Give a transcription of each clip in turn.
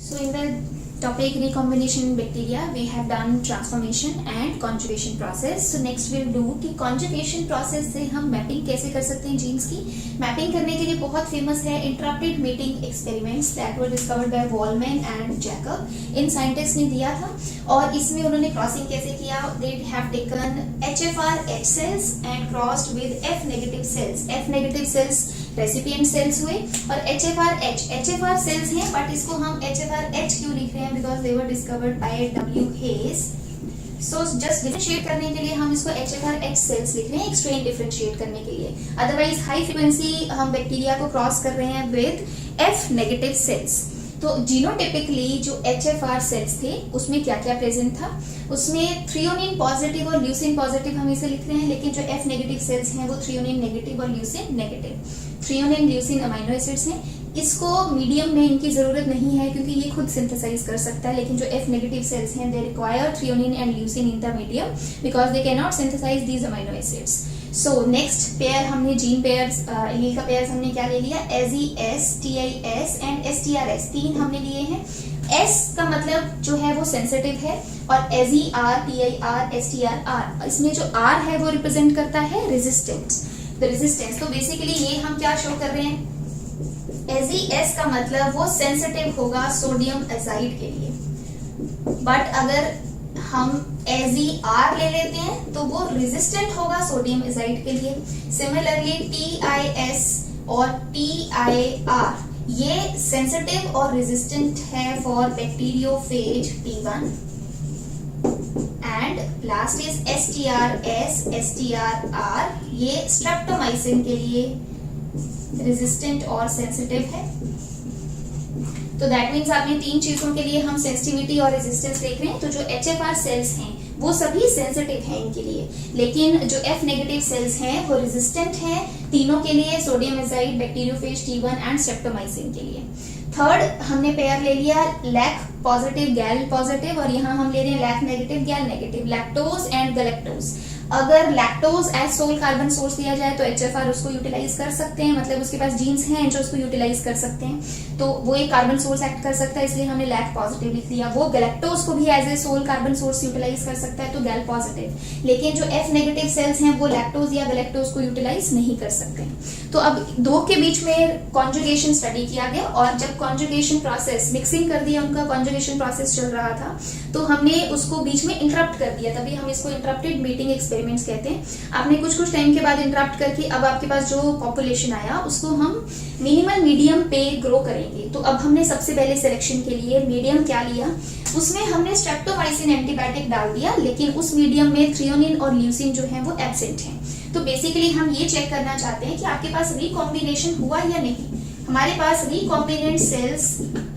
So in the topic recombination bacteria, we have done transformation and conjugation process. So next we'll do कि conjugation process से हम mapping कैसे कर सकते हैं जीन्स की. मैपिंग करने के लिए बहुत फेमस है interrupted mating experiments that were discovered by Wollman and Jacob. इन साइंटिस्ट ने दिया था और इसमें उन्होंने क्रॉसिंग कैसे किया. They have taken HFR-H cells and crossed with F negative cells. F negative cells recipient cells हुए और HFR सेल्स हैं, बट इसको हम HFR-H क्यों लिख रहे हैं, because they were discovered by W. Hayes. So just differentiate करने के लिए हम इसको HFR-H सेल्स लिख रहे हैं, एक स्ट्रेन डिफरेंशिएट करने के लिए. अदरवाइज हाई फ्रीक्वेंसी हम बैक्टीरिया को क्रॉस कर रहे हैं विद F नेगेटिव सेल्स. तो जीनोटिपिकली जो HFR सेल्स थे उसमें क्या क्या प्रेजेंट था, उसमें थ्रियोनिन पॉजिटिव और ल्यूसिन पॉजिटिव हम इसे लिख रहे हैं, लेकिन जो F नेगेटिव सेल्स हैं वो थ्रियोनिन नेगेटिव और leucine negative. Threonine leucine amino acids हैं. इसको मीडियम में इनकी जरूरत नहीं है क्योंकि ये खुद सिंथेसाइज कर सकता है, लेकिन जो F नेगेटिव सेल्स हैं they require threonine and leucine in the medium because they can not synthesise these amino acids. So next pair हमने जीन पेयर्स एलील का पेयर्स हमने क्या ले लिया, AZS, TIS एंड STRS. तीन हमने लिए हैं. S का मतलब जो है वो सेंसिटिव है और AZR, TIR, STRR, इसमें जो R है वो रिप्रेजेंट करता है रेजिस्टेंस. The resistance. तो बेसिकली ये हम क्या शो कर रहे हैं, AZS का मतलब वो सेंसिटिव होगा सोडियम एजाइड के लिए, बट अगर हम AZR ले लेते हैं तो वो रेजिस्टेंट होगा सोडियम एजाइड के लिए. सिमिलरली TIS और TIR ये सेंसिटिव और रेजिस्टेंट है for bacteriophage T1. And last is STRS, STRR, ये स्ट्रेप्टोमाइसिन के लिए रेजिस्टेंट और सेंसिटिव है. तो दैट मीन्स आपने तीन चीजों के लिए हम सेंसिटिविटी और रेजिस्टेंस देख रहे हैं. तो जो HFR सेल्स हैं वो सभी सेंसिटिव हैं इनके लिए, लेकिन जो F नेगेटिव सेल्स हैं वो रेजिस्टेंट हैं तीनों के लिए, sodium azide, bacteriophage T1 and streptomycin के लिए. थर्ड हमने पेयर ले लिया लैक पॉजिटिव गैल पॉजिटिव और यहाँ हम ले रहे हैं lac negative gal negative, lactose and galactose. अगर lactose as sole carbon source दिया जाए तो HFR उसको यूटिलाइज कर सकते हैं, मतलब उसके पास जीन्स हैं जो उसको यूटिलाइज कर सकते हैं, तो वो एक कार्बन सोर्स एक्ट कर सकता है, इसलिए हमने लैक पॉजिटिव लिख दिया. वो गैलेक्टोज को भी as a sole carbon source utilise कर सकता है तो गैल पॉजिटिव. लेकिन जो F नेगेटिव सेल्स हैं वो लैक्टोज या गैलेक्टोज को यूटिलाइज नहीं कर सकते हैं. तो अब दो के बीच में कॉन्जुगेशन स्टडी किया गया और जब कॉन्जुगेशन प्रोसेस मिक्सिंग कर दिया, उनका कॉन्जुगेशन प्रोसेस चल रहा था, तो हमने उसको बीच में इंटरप्ट कर दिया, तभी हम इसको इंटरप्टेड मीटिंग एक्सपेरिमेंट्स कहते हैं. आपने कुछ टाइम के बाद इंटरप्ट करके अब आपके पास जो पॉपुलेशन आया उसको हम मिनिमल मीडियम पे ग्रो करेंगे. तो अब हमने सबसे पहले सिलेक्शन के लिए मीडियम क्या लिया, उसमें हमने स्ट्रेप्टोमाइसिन एंटीबायोटिक डाल दिया, लेकिन उस मीडियम में थ्रियोनिन और ल्यूसिन जो है वो एब्सेंट है. तो बेसिकली हम ये चेक करना चाहते हैं कि आपके पास रिकॉम्बिनेशन हुआ या नहीं, हमारे पास रिकॉम्बिनेंट सेल्स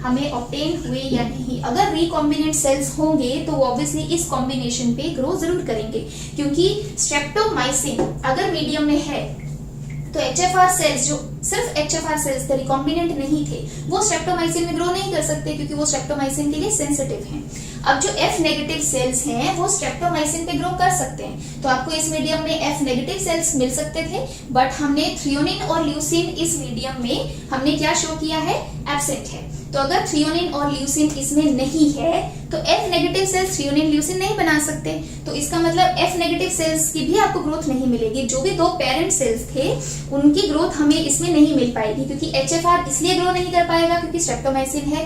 हमें ऑब्टेन हुए या नहीं. अगर रिकॉम्बिनेंट सेल्स होंगे तो ऑब्वियसली इस कॉम्बिनेशन पे ग्रो जरूर करेंगे, क्योंकि स्ट्रेप्टोमाइसिन अगर मीडियम में है तो HFR सेल्स जो सिर्फ HFR सेल्स थे, रिकॉम्बिनेंट नहीं थे, वो स्ट्रेप्टोमाइसिन में ग्रो नहीं कर सकते क्योंकि वो स्ट्रेप्टोमाइसिन के लिए सेंसिटिव हैं. अब जो F नेगेटिव सेल्स हैं वो स्ट्रेप्टोमाइसिन पे ग्रो कर सकते हैं, तो आपको इस मीडियम में F नेगेटिव सेल्स मिल सकते थे, बट हमने थ्रियोनिन और ल्यूसिन इस मीडियम में हमने क्या शो किया है, एब्सेंट है. तो अगर थ्रियोनिन और ल्यूसिन इसमें नहीं है तो F negative cells threonine leucine नहीं बना सकते, तो इसका मतलब F नेगेटिव सेल्स की भी आपको ग्रोथ नहीं मिलेगी. जो भी दो पेरेंट सेल्स थे उनकी ग्रोथ हमें इसमें नहीं मिल पाएगी, क्योंकि HFR इसलिए ग्रो नहीं कर पाएगा क्योंकि स्ट्रेप्टोमाइसिन है.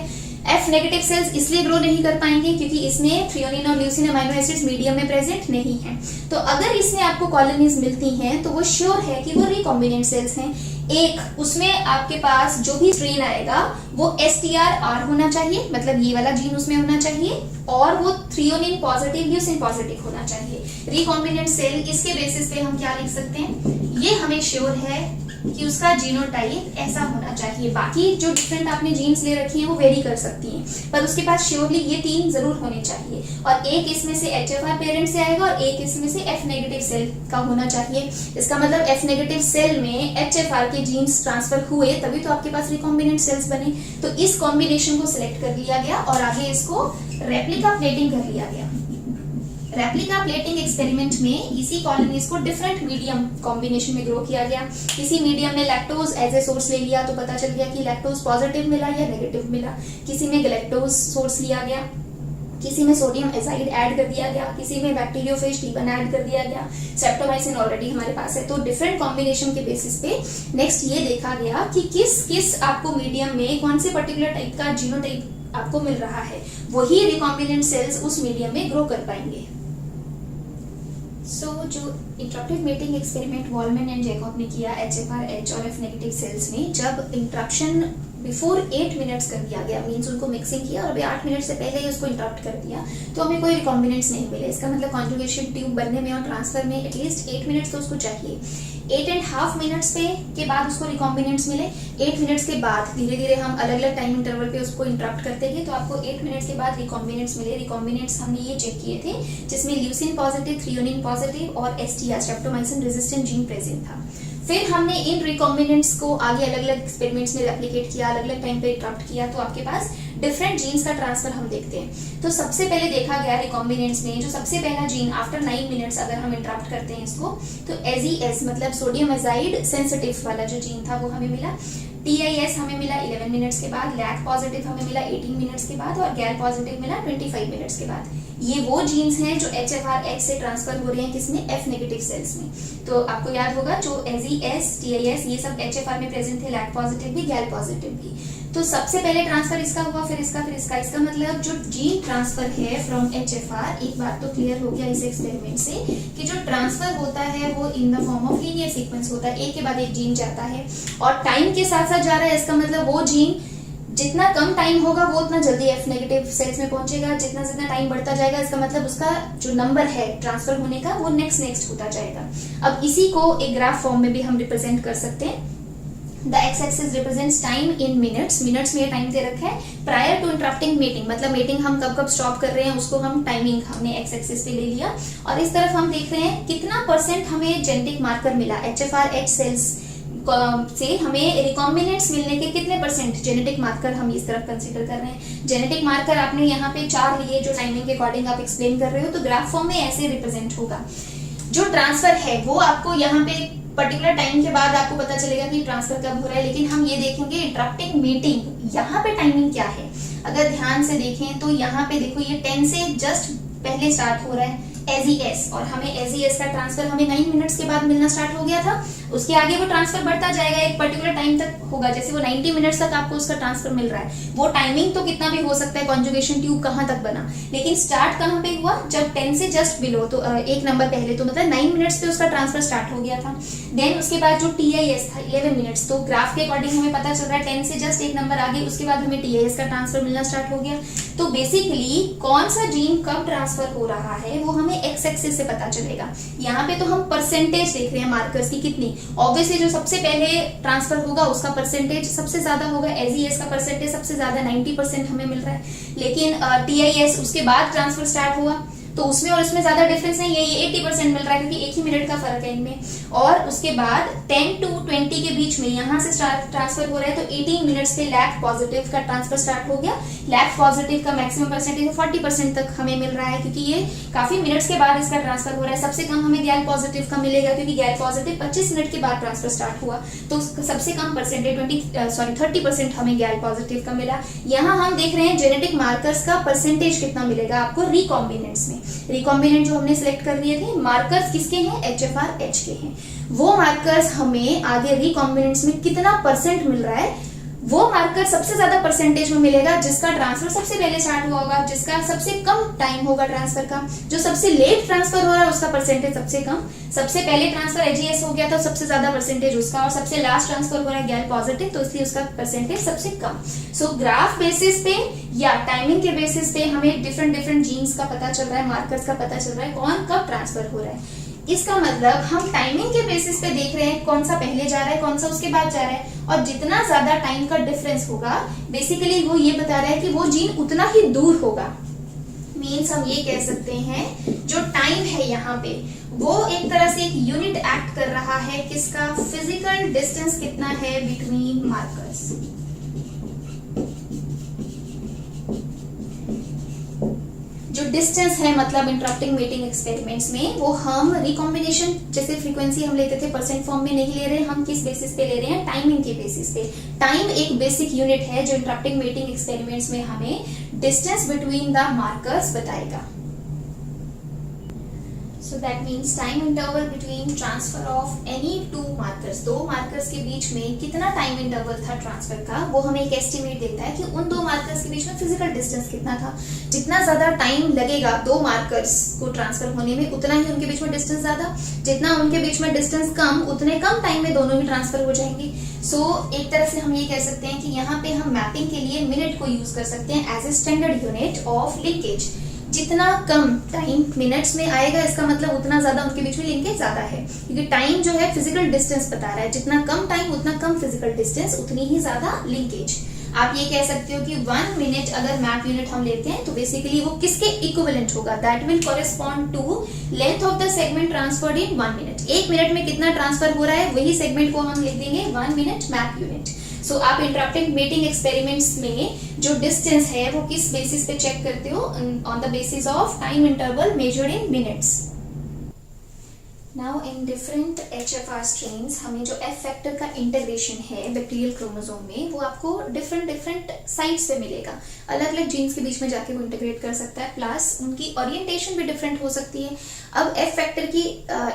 F नेगेटिव सेल्स इसलिए ग्रो नहीं कर पाएंगे क्योंकि इसमें थ्रियोनिन और ल्यूसिन अमाइनो एसिड्स मीडियम में प्रेजेंट नहीं है. तो अगर इसमें आपको कॉलोनीज मिलती हैं तो वो श्योर है कि वो रिकॉम्बिनेंट सेल्स हैं. एक उसमें आपके पास जो भी स्ट्रेन आएगा वो STRR होना चाहिए, मतलब ये वाला जीन उसमें होना चाहिए, और वो थ्रियोनिन पॉजिटिव ल्यूसिन पॉजिटिव होना चाहिए. रिकॉम्बिनेंट सेल इसके बेसिस पे हम क्या लिख सकते हैं, ये हमें श्योर है कि उसका जीनोटाइप ऐसा होना चाहिए. बाकी जो डिफरेंट आपने जीन्स ले रखी हैं वो वेरी कर सकती हैं, पर उसके पास श्योरली ये तीन जरूर होने चाहिए, और एक इसमें से HFR पेरेंट से आएगा और एक इसमें से F नेगेटिव सेल का होना चाहिए. इसका मतलब F नेगेटिव सेल में HFR के जीन्स ट्रांसफर हुए तभी तो आपके पास रिकॉम्बिनेंट सेल्स बने. तो इस कॉम्बिनेशन को सिलेक्ट कर लिया गया और आगे इसको रेप्लिका प्लेटिंग कर लिया गया. रेप्लिका प्लेटिंग एक्सपेरिमेंट में इसी कॉलोनीज को डिफरेंट मीडियम कॉम्बिनेशन में ग्रो किया गया। किसी मीडियम में लैक्टोज एज ए सोर्स ले लिया तो पता चल गया कि लैक्टोज पॉजिटिव मिला या नेगेटिव मिला। किसी में गैलेक्टोज सोर्स लिया गया, किसी में सोडियम एजाइड ऐड कर दिया गया, किसी में बैक्टीरियोफेज T1 ऐड कर दिया गया, स्ट्रेप्टोमाइसिन ऑलरेडी हमारे पास है। तो डिफरेंट कॉम्बिनेशन के बेसिस पे नेक्स्ट ये देखा गया कि किस आपको मीडियम में कौन से पर्टिकुलर टाइप का जीनोटाइप आपको मिल रहा है, वही रिकॉम्बिनेंट सेल्स उस मीडियम में ग्रो कर पाएंगे। जो इंटरप्टिव मेटिंग एक्सपेरिमेंट वॉलमैन एंड जैकब ने किया HFR-H और F नेगेटिव सेल्स में, जब इंटरप्शन बिफोर 8 मिनट्स कर दिया गया, मीन्स उनको मिक्सिंग किया और अभी 8 मिनट से पहले ही उसको इंटरप्ट कर दिया, तो हमें कोई रिकॉम्बिनेंट्स नहीं मिले। इसका मतलब कॉन्जुगेशन ट्यूब बनने में और ट्रांसफर में एटलीस्ट 8 मिनट्स तो उसको चाहिए। 8.5 मिनट्स के बाद उसको रिकॉम्बिनेंट्स मिले। 8 मिनट्स के बाद धीरे धीरे हम अलग अलग टाइम इंटरवल पे उसको इंटरप्ट करते गए, तो आपको 8 मिनट्स के बाद रिकॉम्बिनेंट्स मिले। रिकॉम्बिनेंट्स हमने ये चेक किए थे जिसमें ल्यूसिन पॉजिटिव, थ्रियोनिन पॉजिटिव और STR streptomycin resistant gene present था। फिर हमने इन रिकॉम्बिनेंट्स को आगे अलग अलग एक्सपेरिमेंट्स में रेप्लिकेट किया, अलग अलग टाइम पे इंटरप्ट किया, तो आपके पास डिफरेंट जीन्स का ट्रांसफर हम देखते हैं। तो सबसे पहले देखा गया रिकॉम्बिनेंट्स में जो सबसे पहला जीन आफ्टर 9 मिनट्स अगर हम इंटरप्ट करते हैं इसको, तो AZS मतलब सोडियम एजाइड सेंसिटिव वाला जो जीन था वो हमें मिला। TIS हमें मिला 11 मिनट्स के बाद, लैक पॉजिटिव हमें मिला 18 मिनट्स के बाद और गैल पॉजिटिव मिला 25 मिनट्स के बाद। ये वो जीन्स हैं जो HFR-H से ट्रांसफर हो रहे हैं किसमें, F नेगेटिव सेल्स में। तो आपको याद होगा जो AZS, TIS ये सब HFR में प्रेजेंट थे, लैक पॉजिटिव भी, गैल पॉजिटिव भी। तो सबसे पहले ट्रांसफर इसका हुआ, फिर इसका, फिर इसका। इसका मतलब जो जीन ट्रांसफर है फ्रॉम HFR, एक बात तो क्लियर हो गया इस एक्सपेरिमेंट से कि जो ट्रांसफर होता है वो in the form of linear sequence होता है, एक के बाद एक जीन जाता है और टाइम के साथ साथ जा रहा है। इसका मतलब वो जीन जितना कम टाइम होगा वो उतना जल्दी F नेगेटिव सेल्स में पहुंचेगा, जितना जितना टाइम बढ़ता जाएगा इसका मतलब उसका जो नंबर है ट्रांसफर होने का वो नेक्स्ट होता जाएगा। अब इसी को एक ग्राफ फॉर्म में भी हम रिप्रेजेंट कर सकते हैं। The x axis represents time in minutes में ये टाइम दे रखा है प्रायर टू इंटरप्टिंग मीटिंग, मतलब मीटिंग हम कब स्टॉप कर रहे हैं उसको हम टाइमिंग हमने एक्स एक्सिस पे ले लिया। और इस तरफ हम देख रहे हैं कितना % हमें जेनेटिक मार्कर मिला। HFR-H सेल्स से हमें रिकॉम्बिनेंट्स मिलने के कितने % जेनेटिक मार्कर हम इस तरफ कंसीडर कर रहे हैं। जेनेटिक मार्कर आपने यहाँ पे 4 लिए जो टाइमिंग के अकॉर्डिंग आप एक्सप्लेन कर रहे हो, तो ग्राफ फॉर्म में ऐसे रिप्रेजेंट होगा। जो ट्रांसफर है वो आपको यहाँ पे पर्टिकुलर टाइम के बाद आपको पता चलेगा कि ट्रांसफर कब हो रहा है, लेकिन हम ये देखेंगे इंटरप्टिंग मीटिंग यहाँ पे टाइमिंग क्या है। अगर ध्यान से देखें तो यहाँ पे देखो ये 10 से जस्ट पहले स्टार्ट हो रहा है AZS, और हमें AZS का ट्रांसफर हमें 9 मिनट्स के बाद मिलना स्टार्ट हो गया था। उसके आगे वो ट्रांसफर बढ़ता जाएगा, एक पर्टिकुलर टाइम तक होगा, जैसे वो 90 मिनट्स तक आपको उसका ट्रांसफर मिल रहा है। वो टाइमिंग तो कितना भी हो सकता है, कॉन्जुगेशन ट्यूब कहाँ तक बना, लेकिन स्टार्ट कहाँ पे हुआ, जब 10 से जस्ट बिलो, तो एक नंबर पहले, तो मतलब 9 मिनट्स पे उसका ट्रांसफर स्टार्ट हो गया था। देन उसके बाद जो TIS था 11 मिनट्स, तो ग्राफ के अकॉर्डिंग हमें पता चल रहा है 10 से जस्ट एक नंबर आगे उसके बाद हमें TIS का ट्रांसफर मिलना स्टार्ट हो गया। तो बेसिकली कौन सा जीन कब ट्रांसफर हो रहा है वो हमें एक्स एक्सिस से पता चलेगा। यहाँ पे तो हम परसेंटेज देख रहे हैं मार्कर्स की कितनी, ऑब्वियसली जो सबसे पहले ट्रांसफर होगा उसका परसेंटेज सबसे ज्यादा होगा। AZS का परसेंटेज सबसे ज्यादा 90% हमें मिल रहा है, लेकिन TIS उसके बाद ट्रांसफर स्टार्ट हुआ तो उसमें और इसमें ज्यादा डिफरेंस नहीं है, ये 80% मिल रहा है क्योंकि एक ही मिनट का फर्क है इनमें। और उसके बाद 10 to 20 के बीच में यहाँ से ट्रांसफर हो रहा है, तो 18 मिनट्स पे लैक पॉजिटिव का ट्रांसफर स्टार्ट हो गया। लैक पॉजिटिव का मैक्सिमम परसेंटेज 40% तक हमें मिल रहा है क्योंकि ये काफी मिनट्स के बाद इसका ट्रांसफर हो रहा है। सबसे कम हमें गैल पॉजिटिव का मिलेगा क्योंकि गैल पॉजिटिव 25 मिनट के बाद ट्रांसफर स्टार्ट हुआ, तो सबसे कम परसेंटेज 30% हमें गैल पॉजिटिव का मिला। यहाँ हम देख रहे हैं जेनेटिक मार्कर्स का परसेंटेज कितना मिलेगा आपको रिकॉम्बिनेंट्स में। रिकॉम्बिनेंट जो हमने सिलेक्ट कर लिए थे, मार्कर्स किसके हैं, HFR-H के हैं। वो मार्कर्स हमें आगे रिकॉम्बिनेंट्स में कितना % मिल रहा है, वो मार्कर सबसे ज्यादा परसेंटेज में मिलेगा जिसका ट्रांसफर सबसे पहले स्टार्ट हुआ होगा, जिसका सबसे कम टाइम होगा ट्रांसफर का। जो सबसे लेट ट्रांसफर हो रहा है उसका परसेंटेज सबसे कम, सबसे पहले ट्रांसफर AGS हो गया था सबसे ज्यादा परसेंटेज उसका, और सबसे लास्ट ट्रांसफर हो रहा है गैल पॉजिटिव तो इसलिए उसका परसेंटेज सबसे कम। सो ग्राफ बेसिस पे या टाइमिंग के बेसिस पे हमें डिफरेंट जीन्स का पता चल रहा है, मार्कर्स का पता चल रहा है कौन कब ट्रांसफर हो रहा है। इसका मतलब हम टाइमिंग के बेसिस पे देख रहे हैं कौन सा पहले जा रहा है कौन सा उसके बाद जा रहा है, और जितना ज्यादा टाइम का डिफरेंस होगा बेसिकली वो ये बता रहा है कि वो जीन उतना ही दूर होगा। मीन्स हम ये कह सकते हैं जो टाइम है यहाँ पे वो एक तरह से एक यूनिट एक्ट कर रहा है किसका, फिजिकल डिस्टेंस कितना है बिटवीन मार्कर्स। जो डिस्टेंस है मतलब इंटरप्टिंग मेटिंग एक्सपेरिमेंट्स में वो हम रिकॉम्बिनेशन जैसे फ्रीक्वेंसी हम लेते थे परसेंट फॉर्म में नहीं ले रहे, हम किस बेसिस पे ले रहे हैं, टाइमिंग के बेसिस पे। टाइम एक बेसिक यूनिट है जो इंटरप्टिंग मेटिंग एक्सपेरिमेंट्स में हमें डिस्टेंस बिटवीन द मार्कर्स बताएगा। So that means time interval between transfer of any two markers, दो मार्कर्स के बीच में कितना टाइम इंटरवल था ट्रांसफर का, वो हमें एक एस्टिमेट देता है कि उन दो मार्कर्स के बीच में फिजिकल डिस्टेंस कितना था। जितना ज्यादा टाइम लगेगा दो मार्कर्स को ट्रांसफर होने में, उतना ही उनके बीच में डिस्टेंस ज्यादा, जितना उनके बीच में डिस्टेंस कम, उतने कम टाइम में दोनों ही ट्रांसफर हो जाएंगे। सो एक तरह से हम ये कह सकते हैं कि यहाँ पे हम मैपिंग के लिए मिनट को यूज कर सकते हैं as a standard unit of linkage. जितना कम टाइम मिनट्स में आएगा इसका मतलब उतना ज्यादा उनके बीच में लिंकेज ज्यादा है, क्योंकि टाइम जो है फिजिकल डिस्टेंस बता रहा है। जितना कम टाइम उतना कम फिजिकल डिस्टेंस, उतनी ही ज्यादा लिंकेज। आप ये कह सकते हो कि 1 मिनट अगर मैप यूनिट हम लेते हैं तो बेसिकली वो किसके इक्विवेलेंट होगा, that will correspond to length of the segment transferred in 1 minute. 1 minute में कितना ट्रांसफर हो रहा है वही सेगमेंट को हम लिख देंगे 1 मिनट मैप यूनिट। सो आप इंटरप्टिंग मेटिंग एक्सपेरिमेंट्स में जो डिस्टेंस है वो किस बेसिस पे चेक करते हो, on the basis of time interval measured in minutes. Now in different HFR strains हमें जो F फैक्टर का इंटीग्रेशन है बैक्टीरियल क्रोमोसोम में वो आपको डिफरेंट साइट्स पे मिलेगा। अलग अलग जीन्स के बीच में जाके वो इंटीग्रेट कर सकता है, प्लस उनकी ओरिएंटेशन भी डिफरेंट हो सकती है। अब F फैक्टर की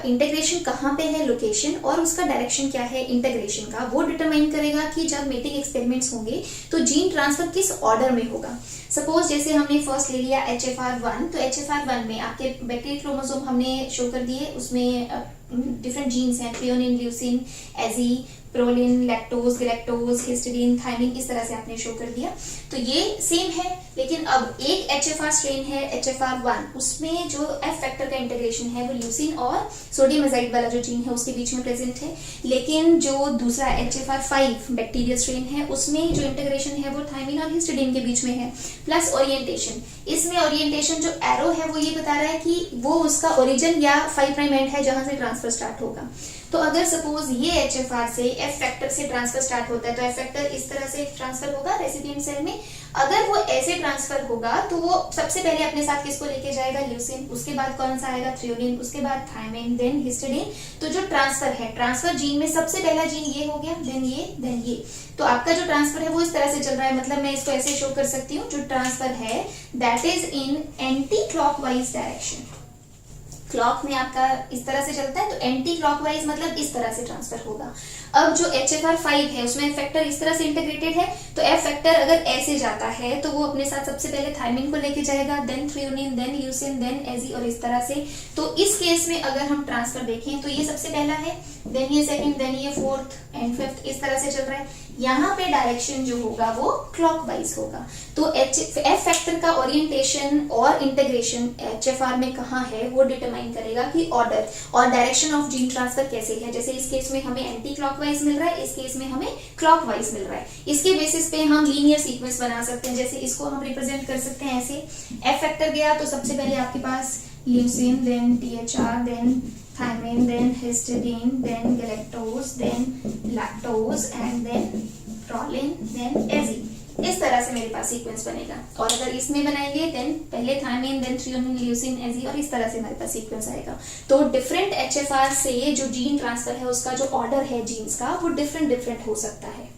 इंटीग्रेशन कहाँ पे है, लोकेशन, और उसका डायरेक्शन क्या है इंटीग्रेशन का, वो डिटरमाइन करेगा कि जब मेटिंग एक्सपेरिमेंट्स होंगे तो जीन ट्रांसफर किस ऑर्डर में होगा। सपोज जैसे हमने फर्स्ट ले लिया HFR1, तो HFR1 में आपके बैक्टीरियल क्रोमोसोम हमने शो कर दिए, उसमें डिफरेंट जीन्स हैं, threonine, leucine, azi, proline, lactose, galactose, histidine, thiamine, इस तरह से आपने शो कर दिया। तो ये सेम है, लेकिन अब एक HFR स्ट्रेन है HFR1, उसमें जो F फैक्टर का इंटीग्रेशन है वो ल्यूसिन और सोडियम एजाइड वाला जो जीन है उसके बीच में प्रेजेंट है। लेकिन जो दूसरा HFR5 बैक्टीरियल स्ट्रेन है उसमें जो इंटीग्रेशन है वो थायमिन और हिस्टिडीन के बीच में है। प्लस ओरिएंटेशन, इसमें ओरिएंटेशन जो एरो है वो ये बता रहा है कि वो उसका ओरिजिन या 5' एंड है जहां से ट्रांसफर स्टार्ट होगा। तो अगर सपोज ये HFR से F फैक्टर से ट्रांसफर स्टार्ट होता है तो F फैक्टर इस तरह से ट्रांसफर होगा रेसिपिएंट सेल में। अगर वो ऐसे ट्रांसफर होगा तो वो सबसे पहले अपने साथ किसको लेके जाएगा, ल्यूसिन, उसके बाद कौन सा आएगा, थ्रियोनिन, उसके बाद थायमिन, देन हिस्टिडीन। तो जो ट्रांसफर है, ट्रांसफर जीन में सबसे पहला जीन ये हो गया, देन ये, देन ये। तो आपका जो ट्रांसफर है वो इस तरह से चल रहा है, मतलब मैं इसको ऐसे शो कर सकती हूँ, जो ट्रांसफर है that is in anti clockwise direction. Clock में आपका इस तरह से चलता है, तो एंटी क्लॉकवाइज मतलब इस तरह से ट्रांसफर होगा। अब जो HFR5 है उसमें F फैक्टर इस तरह से इंटीग्रेटेड है, तो F फैक्टर अगर ऐसे जाता है तो वो अपने साथ सबसे पहले थायमिन को लेके जाएगा, then threonine, then leucine, then azi, और इस तरह से। तो इस केस में अगर हम ट्रांसफर देखें तो ये सबसे पहला है, देन ये सेकंड, देन ये फोर्थ एंड फिफ्थ, इस तरह से चल रहा है। यहाँ पे डायरेक्शन जो होगा वो क्लॉकवाइज होगा। तो F फैक्टर का ओरिएंटेशन और इंटीग्रेशन HFR में कहाँ है वो डिटरमाइन करेगा कि ऑर्डर और डायरेक्शन ऑफ जीन ट्रांसफर कैसे है। जैसे इस केस में हमें एंटी क्लॉकवाइज मिल रहा है, इस केस में हमें क्लॉकवाइज मिल रहा है। इसके बेसिस पे हम लीनियर सीक्वेंस बना सकते हैं। जैसे इसको हम रिप्रेजेंट कर सकते हैं ऐसे, F फैक्टर गया तो सबसे पहले आपके पास leucine, then THR, then thiamine, then histidine, then galactose, then lactose and then proline, then azi. इस तरह से मेरे पास सीक्वेंस बनेगा। और अगर इसमें बनाएंगे देन पहले थायमिन, देन थ्रियोनिन, ल्यूसिन, एजी, और इस तरह से हमारे पास सीक्वेंस आएगा। तो डिफरेंट HFR से जो जीन ट्रांसफर है उसका जो ऑर्डर है जीन्स का वो डिफरेंट हो सकता है।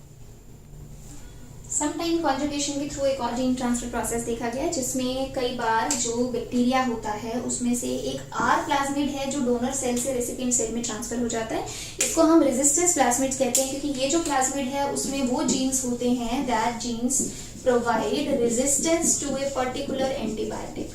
समटाइम कॉन्जुगेशन के थ्रू एक और जीन ट्रांसफर प्रोसेस देखा गया, जिसमें कई बार जो बैक्टीरिया होता है उसमें से एक R प्लाज्मिड है जो डोनर सेल से रेसिपिएंट सेल में ट्रांसफर हो जाता है। इसको हम रेजिस्टेंस प्लाज्मिड कहते हैं, क्योंकि ये जो प्लाज्मिड है उसमें वो जीन्स होते हैं that genes provide resistance to a particular antibiotic.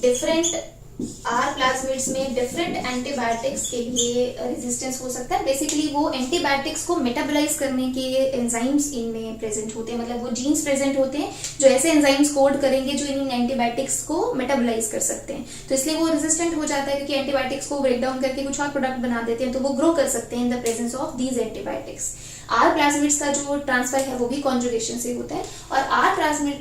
Different R plasmids में डिफरेंट एंटीबायोटिक्स के लिए रेजिस्टेंस हो सकता है। बेसिकली वो एंटीबायोटिक्स को मेटाबोलाइज करने के एंजाइम्स इनमें प्रेजेंट होते हैं, मतलब वो जीन्स प्रेजेंट होते हैं जो ऐसे एंजाइम्स कोड करेंगे जो इन एंटीबायोटिक्स को मेटाबोलाइज कर सकते हैं। तो इसलिए वो रेजिस्टेंट हो जाता है, क्योंकि एंटीबायोटिक्स को ब्रेक डाउन करके कुछ और प्रोडक्ट बना देते हैं, तो वो ग्रो कर सकते हैं in the presence of these antibiotics. R plasmids का जो ट्रांसफर है वो भी कॉन्जुगेशन से होता है, और R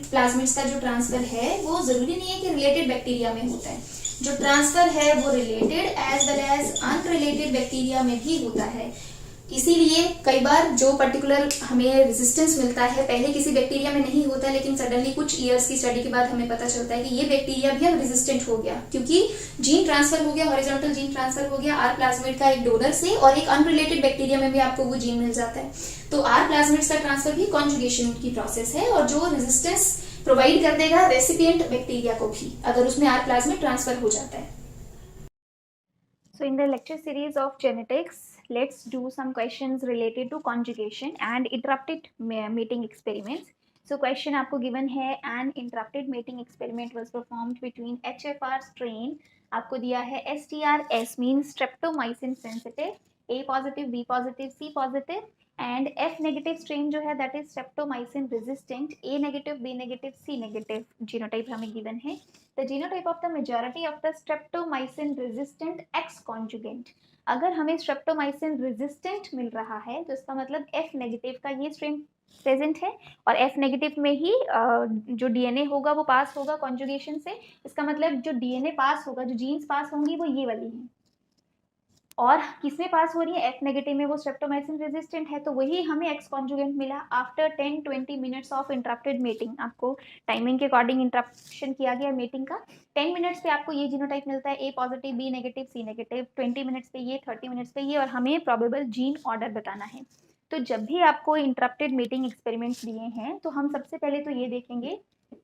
प्लाज्मिड्स का जो ट्रांसफर है वो जरूरी नहीं है कि रिलेटेड बैक्टीरिया में होता है। जो ट्रांसफर है वो related as well as unrelated bacteria में भी होता है। इसीलिए कई बार जो पर्टिकुलर हमें रेजिस्टेंस मिलता है पहले किसी बैक्टीरिया में नहीं होता, लेकिन सडनली कुछ ईयर्स की स्टडी के बाद हमें पता चलता है कि ये बैक्टीरिया भी अब रेजिस्टेंट हो गया, क्योंकि जीन ट्रांसफर हो गया, हॉरिजॉन्टल जीन ट्रांसफर हो गया आर प्लाज्मिड का एक डोनर से, और एक अनरिलेटेड बैक्टीरिया में भी आपको वो जीन मिल जाता है। तो आर प्लाज्मिड्स का ट्रांसफर भी कॉन्जुगेशन की प्रोसेस है, और जो रेजिस्टेंस प्रोवाइड कर देगा रेसिपिएंट बैक्टीरिया को भी, अगर उसमें आर प्लाज्मिड ट्रांसफर हो जाता है। So in the lecture series of genetics, let's do some questions related to conjugation and interrupted mating experiments. So question आपको given है, an interrupted mating experiment was performed between HFR strain, आपको दिया है STRS means streptomycin sensitive, A positive, B positive, C positive, and F negative strain जो है that is streptomycin resistant, A negative, B negative, C negative genotype हमें given है. The genotype of the majority of the streptomycin resistant X conjugate, अगर हमें streptomycin resistant मिल रहा है तो इसका मतलब F negative का ये strain प्रेजेंट है, और F नेगेटिव में ही जो डीएनए होगा वो पास होगा कॉन्जुगेशन से, इसका मतलब जो डीएनए पास होगा, जो जीन्स पास होंगी वो ये वाली हैं, और किसमें पास हो रही है F नेगेटिव में, वो स्ट्रेप्टोमाइसिन रेजिस्टेंट है, तो वही हमें एक्स कॉन्जुगेंट मिला after 10-20 minutes of interrupted mating. आपको टाइमिंग के अकॉर्डिंग इंटरप्शन किया गया मेटिंग का, 10 मिनट्स पे आपको ये जीनोटाइप मिलता है, ए पॉजिटिव, बी नेगेटिव, सी नेगेटिव, 20 मिनट्स पे ये, 30 मिनट्स पे ये, और हमें प्रोबेबल जीन ऑर्डर बताना है। तो जब भी आपको इंटरप्टेड मेटिंग एक्सपेरिमेंट्स दिए हैं तो हम सबसे पहले तो ये देखेंगे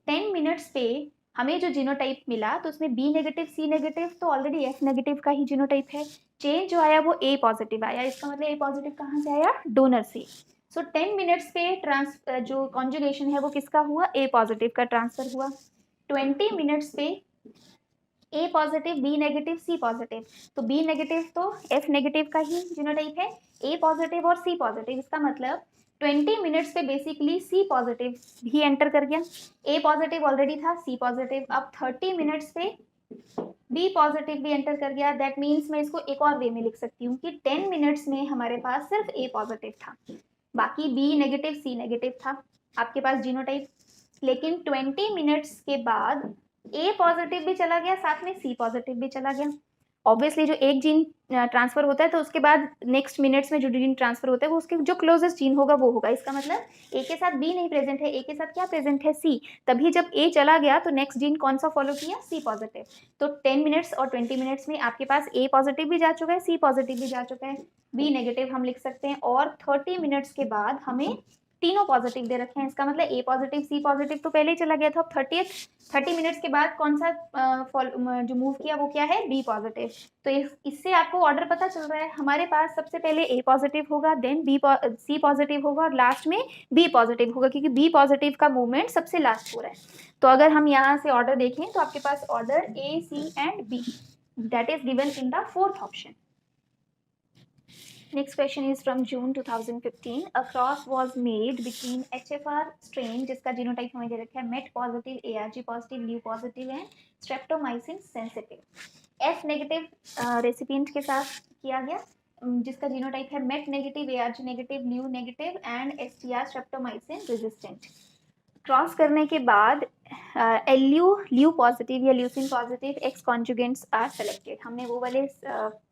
10 मिनट्स पे हमें जो जीनोटाइप मिला तो उसमें बी नेगेटिव, सी नेगेटिव, तो ऑलरेडी एफ नेगेटिव का ही जीनोटाइप है, चेंज जो आया वो ए पॉजिटिव आया, इसका मतलब ए पॉजिटिव कहाँ से आया, डोनर से। सो 10 मिनट्स पे जो कॉन्जुगेशन है वो किसका हुआ, ए पॉजिटिव का ट्रांसफर हुआ। 20 मिनट्स पे ए पॉजिटिव, बी नेगेटिव, सी पॉजिटिव, तो बी नेगेटिव तो एफ नेगेटिव का ही जीनोटाइप है, ए पॉजिटिव और सी पॉजिटिव, इसका मतलब 20 मिनट्स पे बेसिकली सी पॉजिटिव भी एंटर कर गया, ए पॉजिटिव ऑलरेडी था, सी पॉजिटिव, अब 30 मिनट्स पे बी पॉजिटिव भी एंटर कर गया। दैट मीन्स मैं इसको एक और वे में लिख सकती हूँ कि 10 मिनट्स में हमारे पास सिर्फ ए पॉजिटिव था, बाकी बी नेगेटिव, सी नेगेटिव था आपके पास जीनोटाइप, लेकिन 20 मिनट्स के बाद ए पॉजिटिव भी चला गया, साथ में सी पॉजिटिव भी चला गया। ऑब्वियसली जो एक जीन ट्रांसफर होता है तो उसके बाद नेक्स्ट मिनट्स में जो जीन ट्रांसफर होता है वो उसके जो क्लोजेस्ट जीन होगा वो होगा, इसका मतलब ए के साथ बी नहीं प्रेजेंट है, ए के साथ क्या प्रेजेंट है, सी, तभी जब ए चला गया तो नेक्स्ट जीन कौन सा फॉलो किया, सी पॉजिटिव। तो 10 मिनट्स और 20 मिनट्स में आपके पास ए पॉजिटिव भी जा चुका है, सी पॉजिटिव भी जा चुका है, बी नेगेटिव हम लिख सकते हैं, और 30 मिनट्स के बाद हमें तीनों पॉजिटिव दे रखे हैं, इसका मतलब ए पॉजिटिव, सी पॉजिटिव तो पहले ही चला गया था, अब 30 मिनट्स के बाद कौन सा जो मूव किया वो क्या है, बी पॉजिटिव। तो इससे आपको ऑर्डर पता चल रहा है, हमारे पास सबसे पहले ए पॉजिटिव होगा, देन सी पॉजिटिव होगा, और लास्ट में बी पॉजिटिव होगा, क्योंकि बी पॉजिटिव का मूवमेंट सबसे लास्ट हो रहा है। तो अगर हम यहाँ से ऑर्डर देखें तो आपके पास order A, C and B, that is given in the fourth option. Next question is from June 2015. A cross was made between HFR strain जिसका जीनोटाइप हमें दे रखा है MET positive, ARG positive, LEU positive and streptomycin sensitive. F negative recipient के साथ किया गया जिसका genotype है MET negative, ARG negative, LEU negative and STR streptomycin resistant. Cross करने के बाद LEU पॉजिटिव या leucine positive exconjugants are selected, हमने वो वाले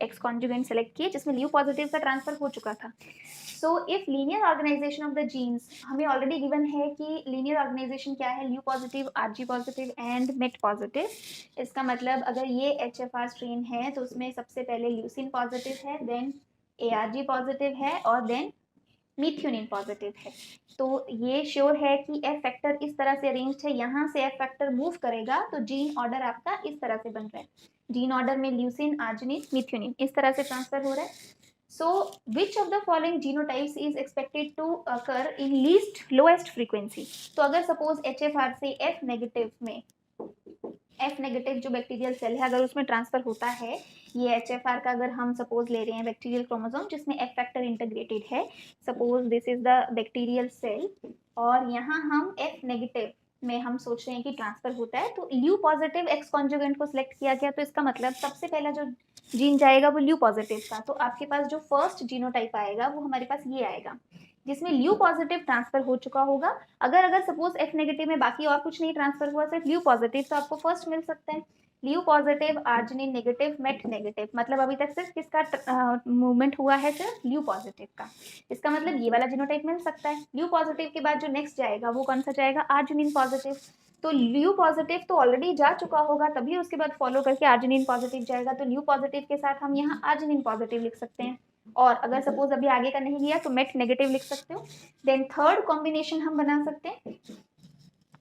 एक्स कॉन्जुगेंट सेलेक्ट किए जिसमें LEU पॉजिटिव का ट्रांसफर हो चुका था। So if linear organisation of the genes, हमें ऑलरेडी गिवन है कि लीनियर ऑर्गेनाइजेशन क्या है, LEU positive, RG positive and MET positive, इसका मतलब अगर ये HFR स्ट्रेन है तो उसमें सबसे पहले ल्यूसिन पॉजिटिव है, देन ARG पॉजिटिव है, और देन मिथ्योनिन पॉजिटिव है। तो ये श्योर है कि एफ फैक्टर इस तरह से अरेंज्ड है, यहाँ से एफ फैक्टर मूव करेगा तो जीन ऑर्डर आपका इस तरह से बन रहा है, जीन ऑर्डर में ल्यूसिन, आर्जिनिन, मिथ्योनिन इस तरह से ट्रांसफर हो रहा है। So which of the following genotypes is expected to occur in least lowest frequency. तो अगर सपोज HFR से एफ नेगेटिव में, एफ नेगेटिव जो बैक्टीरियल सेल है अगर उसमें ट्रांसफर होता है, ये HFR का अगर हम सपोज ले रहे हैं बैक्टीरियल क्रोमोसोम जिसमें एफ फैक्टर इंटीग्रेटेड है, suppose this is the bacterial cell, और यहाँ हम एफ नेगेटिव में हम सोच रहे हैं कि ट्रांसफर होता है, तो ल्यू पॉजिटिव एक्स कॉन्जुगेंट को सिलेक्ट किया गया, तो इसका मतलब सबसे पहला जो जीन जाएगा वो ल्यू पॉजिटिव का, तो आपके पास जो फर्स्ट जीनोटाइप आएगा वो हमारे पास ये आएगा जिसमें ल्यू पॉजिटिव ट्रांसफर हो चुका होगा। अगर सपोज एफ नेगेटिव में बाकी और कुछ नहीं ट्रांसफर हुआ, सिर्फ ल्यू पॉजिटिव, तो आपको फर्स्ट मिल सकता है। Leu positive, arginine negative, met negative, मतलब अभी तक सिर्फ किसका मूवमेंट हुआ है, सिर्फ ल्यू पॉजिटिव का। इसका मतलब ये वाला जीनोटाइप मिल सकता है। ल्यू पॉजिटिव के बाद जो नेक्स्ट जाएगा वो कौन सा जाएगा, आर्जिनिन पॉजिटिव। तो ल्यू पॉजिटिव तो ऑलरेडी जा चुका होगा, तभी उसके बाद फॉलो करके आर्जिनिन पॉजिटिव जाएगा। तो ल्यू पॉजिटिव के साथ हम यहाँ आर्जिनिन पॉजिटिव लिख सकते हैं। और अगर सपोज अभी आगे का नहीं गया तो मेट नेगेटिव लिख सकते हो। देन थर्ड कॉम्बिनेशन हम बना सकते हैं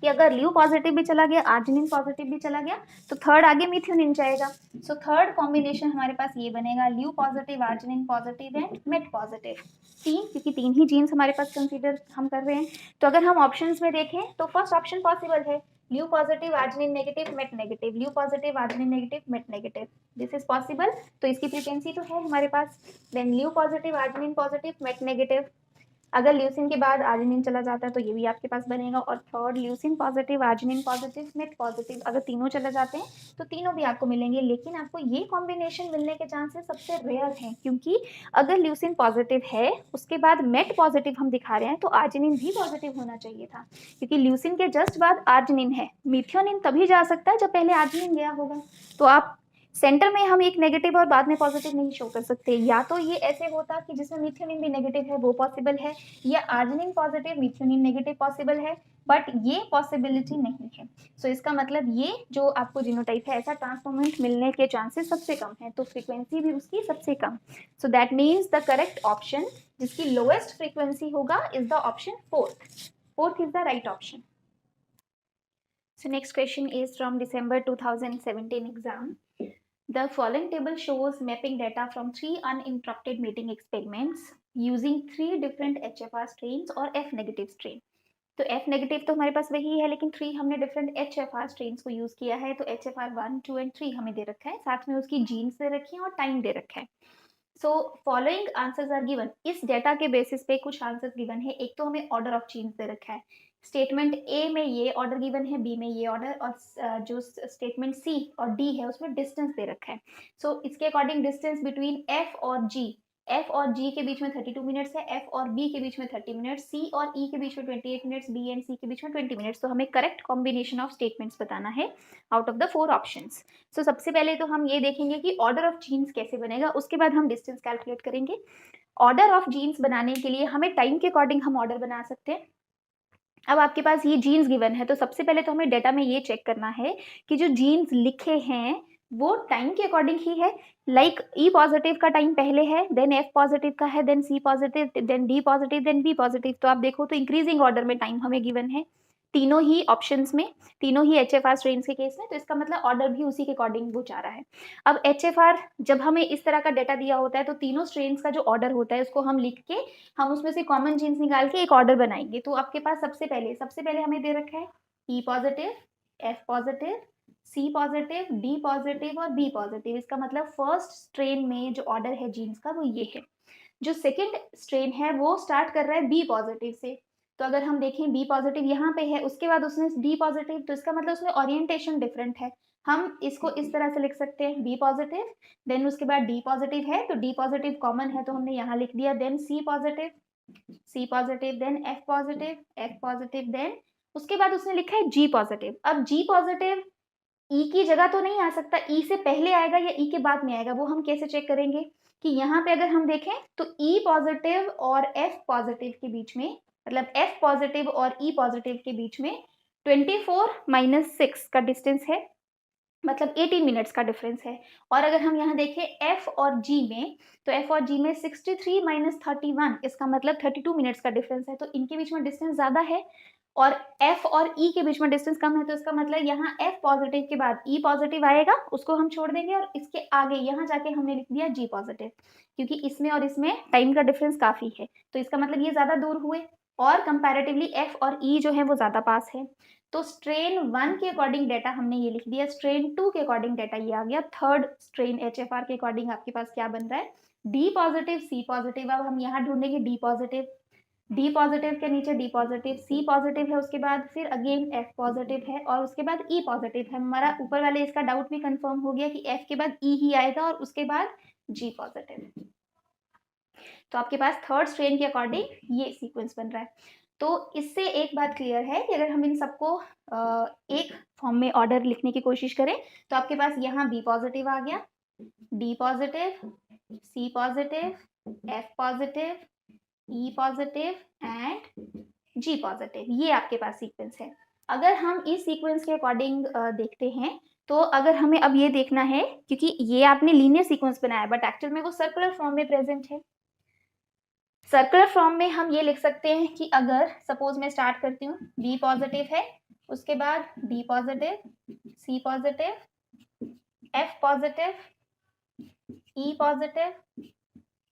कि अगर ल्यू पॉजिटिव भी चला गया, आर्जिनिन पॉजिटिव भी चला गया, तो थर्ड आगे मिथ्योनिन जाएगा। सो थर्ड कॉम्बिनेशन हमारे पास ये बनेगा, leu positive, arginine positive and met positive. तीन, क्योंकि तीन ही जीन्स हमारे पास कंसीडर हम कर रहे हैं। तो अगर हम ऑप्शंस में देखें तो फर्स्ट ऑप्शन पॉसिबल है, leu positive, arginine negative, met negative, leu positive, arginine negative, met negative, this is possible. तो इसकी फ्रीक्वेंसी तो है हमारे पास। Then leu positive, arginine positive, met negative, अगर ल्यूसिन के बाद आर्जिनिन चला जाता है तो ये भी आपके पास बनेगा। और third leucine positive, arginine positive, met positive, अगर तीनों चले जाते हैं तो तीनों भी आपको मिलेंगे। लेकिन आपको ये कॉम्बिनेशन मिलने के चांसेस सबसे रेयर हैं, क्योंकि अगर ल्यूसिन पॉजिटिव है उसके बाद मेट पॉजिटिव हम दिखा रहे हैं तो आर्जिनिन भी पॉजिटिव होना चाहिए था, क्योंकि ल्यूसिन के जस्ट बाद आर्जिनिन है। मिथ्योनिन तभी जा सकता है जब पहले आर्जिनिन गया होगा। तो आप सेंटर में हम एक नेगेटिव और बाद में पॉजिटिव नहीं शो कर सकते। या तो ये ऐसे होता कि जिसमें मिथ्योनिन भी नेगेटिव है वो पॉसिबल है, या arginine positive methionine negative possible है, बट ये पॉसिबिलिटी नहीं है। सो इसका मतलब ये जो आपको जीनोटाइप है ऐसा ट्रांसफॉर्मेंट मिलने के चांसेस सबसे कम है, तो फ्रीक्वेंसी भी उसकी सबसे कम। So that means the correct option जिसकी लोएस्ट फ्रीक्वेंसी होगा is the option fourth is the right option. So next question is from December 2017 exam. The following table shows mapping data from 3 uninterrupted meeting experiments using 3 different HFR strains और F negative strain. तो F negative तो हमारे पास वही है, लेकिन 3 हमने different HFR strains को use किया है। तो HFR 1, 2 and 3 हमें दे रखा है, साथ में उसकी जीन्स दे रखी है और टाइम दे रखा है। So following answers are given, इस डेटा के बेसिस पे कुछ आंसर्स गिवन है। एक तो हमें ऑर्डर ऑफ जीन्स दे रखा है, स्टेटमेंट ए में ये ऑर्डर गिवन है, बी में ये ऑर्डर, और जो स्टेटमेंट सी और डी है उसमें डिस्टेंस दे रखा है। सो इसके अकॉर्डिंग डिस्टेंस बिटवीन एफ और जी, एफ और जी के बीच में 32 मिनट्स है, एफ और बी के बीच में 30 मिनट्स, सी और ई के बीच में 28 मिनट्स, बी एंड सी के बीच में 20 मिनट्स। तो हमें करेक्ट कॉम्बिनेशन ऑफ स्टेटमेंट्स बताना है आउट ऑफ द 4 ऑप्शंस। सो सबसे पहले तो हम ये देखेंगे कि ऑर्डर ऑफ जीन्स कैसे बनेगा, उसके बाद हम डिस्टेंस कैलकुलेट करेंगे। ऑर्डर ऑफ जीन्स बनाने के लिए हमें टाइम के अकॉर्डिंग हम ऑर्डर बना सकते हैं। अब आपके पास ये जीन्स गिवन है, तो सबसे पहले तो हमें डेटा में ये चेक करना है कि जो जीन्स लिखे हैं वो टाइम के अकॉर्डिंग ही है। लाइक ई पॉजिटिव का टाइम पहले है, देन एफ पॉजिटिव का है, then C positive, then D positive, then B positive. तो आप देखो तो इंक्रीजिंग ऑर्डर में टाइम हमें गिवन है तीनों ही ऑप्शंस में, तीनों ही HFR स्ट्रेन्स के केस में। तो इसका मतलब ऑर्डर भी उसी के अकॉर्डिंग वो जा रहा है। अब HFR जब हमें इस तरह का डेटा दिया होता है तो तीनों स्ट्रेन्स का जो ऑर्डर होता है उसको हम लिख के हम उसमें से कॉमन जीन्स निकाल के एक ऑर्डर बनाएंगे। तो आपके पास सबसे पहले हमें दे रखा है ई positive, F positive, C positive, D positive और बी पॉजिटिव। इसका मतलब फर्स्ट स्ट्रेन में जो ऑर्डर है जीन्स का वो ये है। जो सेकेंड स्ट्रेन है वो स्टार्ट कर रहा है बी पॉजिटिव से। तो अगर हम देखें बी पॉजिटिव यहाँ पे है, उसके बाद उसने डी पॉजिटिव, तो इसका मतलब उसमें ओरिएंटेशन डिफरेंट है। हम इसको इस तरह से लिख सकते हैं, बी पॉजिटिव, देन उसके बाद डी पॉजिटिव है तो डी पॉजिटिव कॉमन है तो हमने यहाँ लिख दिया, then C positive, then F positive, then उसके बाद उसने लिखा है जी पॉजिटिव। अब जी पॉजिटिव ई की जगह तो नहीं आ सकता, ई से पहले आएगा या ई के बाद में आएगा, वो हम कैसे चेक करेंगे कि यहाँ पे अगर हम देखें तो ई पॉजिटिव और एफ पॉजिटिव के बीच में, मतलब एफ पॉजिटिव और ई पॉजिटिव के बीच में 24 - 6 का डिस्टेंस है, मतलब 18 मिनट्स का डिफरेंस है। और अगर हम यहाँ देखें एफ और जी में, तो एफ और जी में 63 - 31, इसका मतलब 32 मिनट्स का डिफरेंस है। तो इनके बीच में डिस्टेंस ज़्यादा है और एफ और ई के बीच में डिस्टेंस कम है। तो इसका मतलब यहाँ एफ पॉजिटिव के बाद ई पॉजिटिव आएगा, उसको हम छोड़ देंगे, और इसके आगे यहाँ जाके हमने लिख दिया जी पॉजिटिव, क्योंकि इसमें और इसमें टाइम का डिफरेंस काफ़ी है। तो इसका मतलब ये ज़्यादा दूर हुए और कंपैरेटिवली एफ और ई जो है वो ज़्यादा पास है। तो स्ट्रेन 1 के अकॉर्डिंग डाटा हमने ये लिख दिया, स्ट्रेन 2 के अकॉर्डिंग डाटा ये आ गया, थर्ड स्ट्रेन HFR के अकॉर्डिंग आपके पास क्या बन रहा है, डी पॉजिटिव, सी पॉजिटिव। अब हम यहाँ ढूंढेंगे डी पॉजिटिव के नीचे डी पॉजिटिव, सी पॉजिटिव है, उसके बाद फिर अगेन एफ पॉजिटिव है और उसके बाद ई पॉजिटिव है। हमारा ऊपर वाले इसका डाउट भी कंफर्म हो गया कि एफ के बाद ई ही आएगा और उसके बाद जी पॉजिटिव। तो आपके पास थर्ड स्ट्रेन के अकॉर्डिंग ये सीक्वेंस बन रहा है। तो इससे एक बात क्लियर है कि अगर हम इन सबको एक फॉर्म में ऑर्डर लिखने की कोशिश करें तो आपके पास यहाँ बी पॉजिटिव आ गया, D positive, C positive, F positive, E positive and G positive, ये आपके पास सीक्वेंस है। अगर हम इस सीक्वेंस के अकॉर्डिंग देखते हैं तो अगर हमें अब ये देखना है, क्योंकि ये आपने लीनियर सीक्वेंस बनाया बट एक्चुअल में वो सर्कुलर फॉर्म में प्रेजेंट है। सर्कुलर फॉर्म में हम ये लिख सकते हैं कि अगर सपोज मैं स्टार्ट करती हूँ, बी पॉजिटिव है, उसके बाद D positive, C positive, F positive, E positive,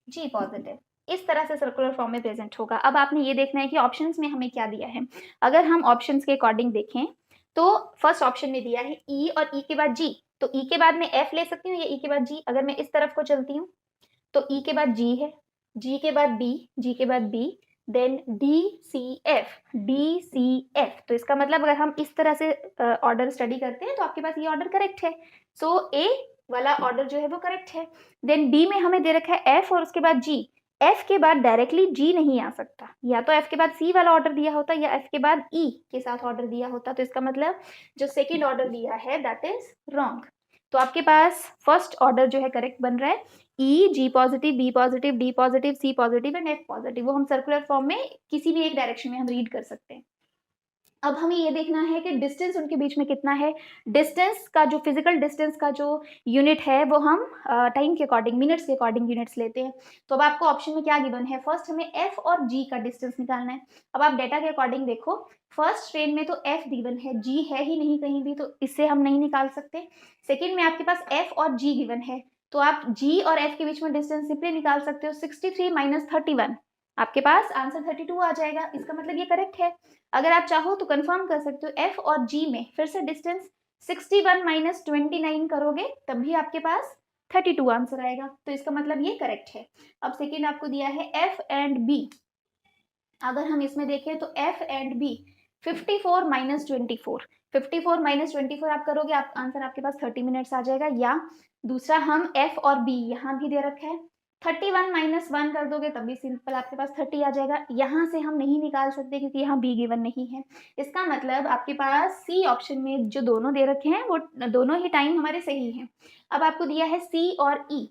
जी पॉजिटिव, इस तरह से सर्कुलर फॉर्म में प्रेजेंट होगा। अब आपने ये देखना है कि ऑप्शंस में हमें क्या दिया है। अगर हम ऑप्शंस के अकॉर्डिंग देखें तो फर्स्ट ऑप्शन में दिया है ई और ई के बाद जी, तो ई के बाद मैं एफ ले सकती हूँ या ई के बाद जी। अगर मैं इस तरफ को चलती हूँ तो ई के बाद जी है, जी के बाद बी, जी के बाद B, then D C F, D C F. तो इसका मतलब अगर हम इस तरह से ऑर्डर स्टडी करते हैं तो आपके पास ये ऑर्डर करेक्ट है। सो ए वाला ऑर्डर जो है वो करेक्ट है। देन बी में हमें दे रखा है एफ और उसके बाद जी। एफ के बाद डायरेक्टली जी नहीं आ सकता, या तो एफ के बाद सी वाला ऑर्डर दिया होता या एफ के बाद ई के साथ ऑर्डर दिया होता। तो इसका मतलब जो सेकेंड ऑर्डर दिया है दैट इज रॉन्ग। तो आपके पास फर्स्ट ऑर्डर जो है करेक्ट बन रहा है, E, G positive, B positive, D positive, C positive and F positive. वो हम सर्कुलर फॉर्म में किसी भी एक डायरेक्शन में हम रीड कर सकते हैं। अब हमें ये देखना है कि डिस्टेंस उनके बीच में कितना है। डिस्टेंस का जो फिजिकल डिस्टेंस का जो यूनिट है वो हम टाइम के अकॉर्डिंग, मिनट्स के अकॉर्डिंग यूनिट्स लेते हैं। तो अब आपको ऑप्शन में क्या गिवन है, फर्स्ट हमें एफ और जी का डिस्टेंस निकालना है। अब आप डेटा के अकॉर्डिंग देखो, फर्स्ट ट्रेन में तो एफ गिवन है, जी है ही नहीं कहीं भी, तो इससे हम नहीं निकाल सकते। सेकेंड में आपके पास एफ और जी गिवन है, तो आप जी और एफ के बीच में डिस्टेंस सिंपली निकाल सकते हो, 63 माइनस 31, आपके पास आंसर 32 आ जाएगा। इसका मतलब ये करेक्ट है। अगर आप चाहो तो कंफर्म कर सकते हो, एफ और जी में फिर से डिस्टेंस 61 माइनस 29 करोगे तब भी आपके पास 32 आंसर आएगा। तो इसका मतलब ये करेक्ट है। अब सेकेंड आपको दिया है एफ एंड बी। अगर हम इसमें देखें तो F and B 54 minus 24, 54 minus 24 आप करोगे, आप आंसर आपके पास 30 मिनट्स आ जाएगा। या दूसरा हम एफ और बी यहाँ भी दे रखा है, 31 माइनस 1 कर दोगे तब भी सिंपल आपके पास 30 आ जाएगा। यहाँ से हम नहीं निकाल सकते क्योंकि यहाँ बी गिवन नहीं है। इसका मतलब आपके पास सी ऑप्शन में जो दोनों दे रखे हैं वो दोनों ही टाइम हमारे सही हैं। अब आपको दिया है सी और ई।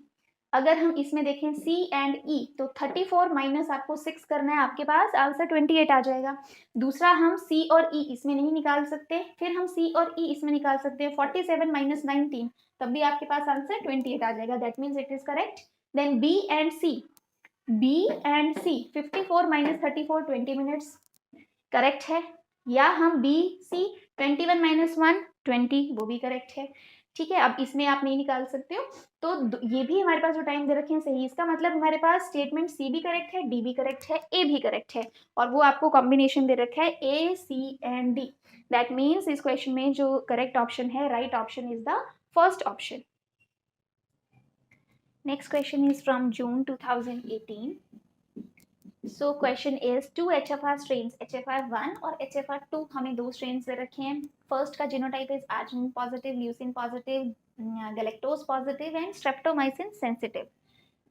अगर हम इसमें देखें सी एंड ई तो 34 माइनस आपको 6 करना है, आपके पास आंसर 28 आ जाएगा। दूसरा हम सी और ई इसमें नहीं निकाल सकते, फिर हम सी और ई इसमें निकाल सकते हैं, 47 माइनस 19 तब भी आपके पास आंसर 28 आ जाएगा। That means it is correct. Then B and C, B and C 54 minus 34 20 minutes correct है। या हम बी सी 21 माइनस 1 20, वो भी करेक्ट है। ठीक है, अब इसमें आप नहीं निकाल सकते हो, तो ये भी हमारे पास जो टाइम दे रखे हैं सही। इसका मतलब हमारे पास स्टेटमेंट सी भी करेक्ट है, डी भी करेक्ट है, ए भी करेक्ट है, और वो आपको कॉम्बिनेशन दे रखा है ए C and D. That means इस क्वेश्चन में जो करेक्ट ऑप्शन है, right option is the first option. Next question is from June 2018. So question is two HFR strains, HFR1 और HFR2, हमें दो strains दे रखे हैं। First का genotype is arginine positive, leucine positive, galactose positive and streptomycin sensitive.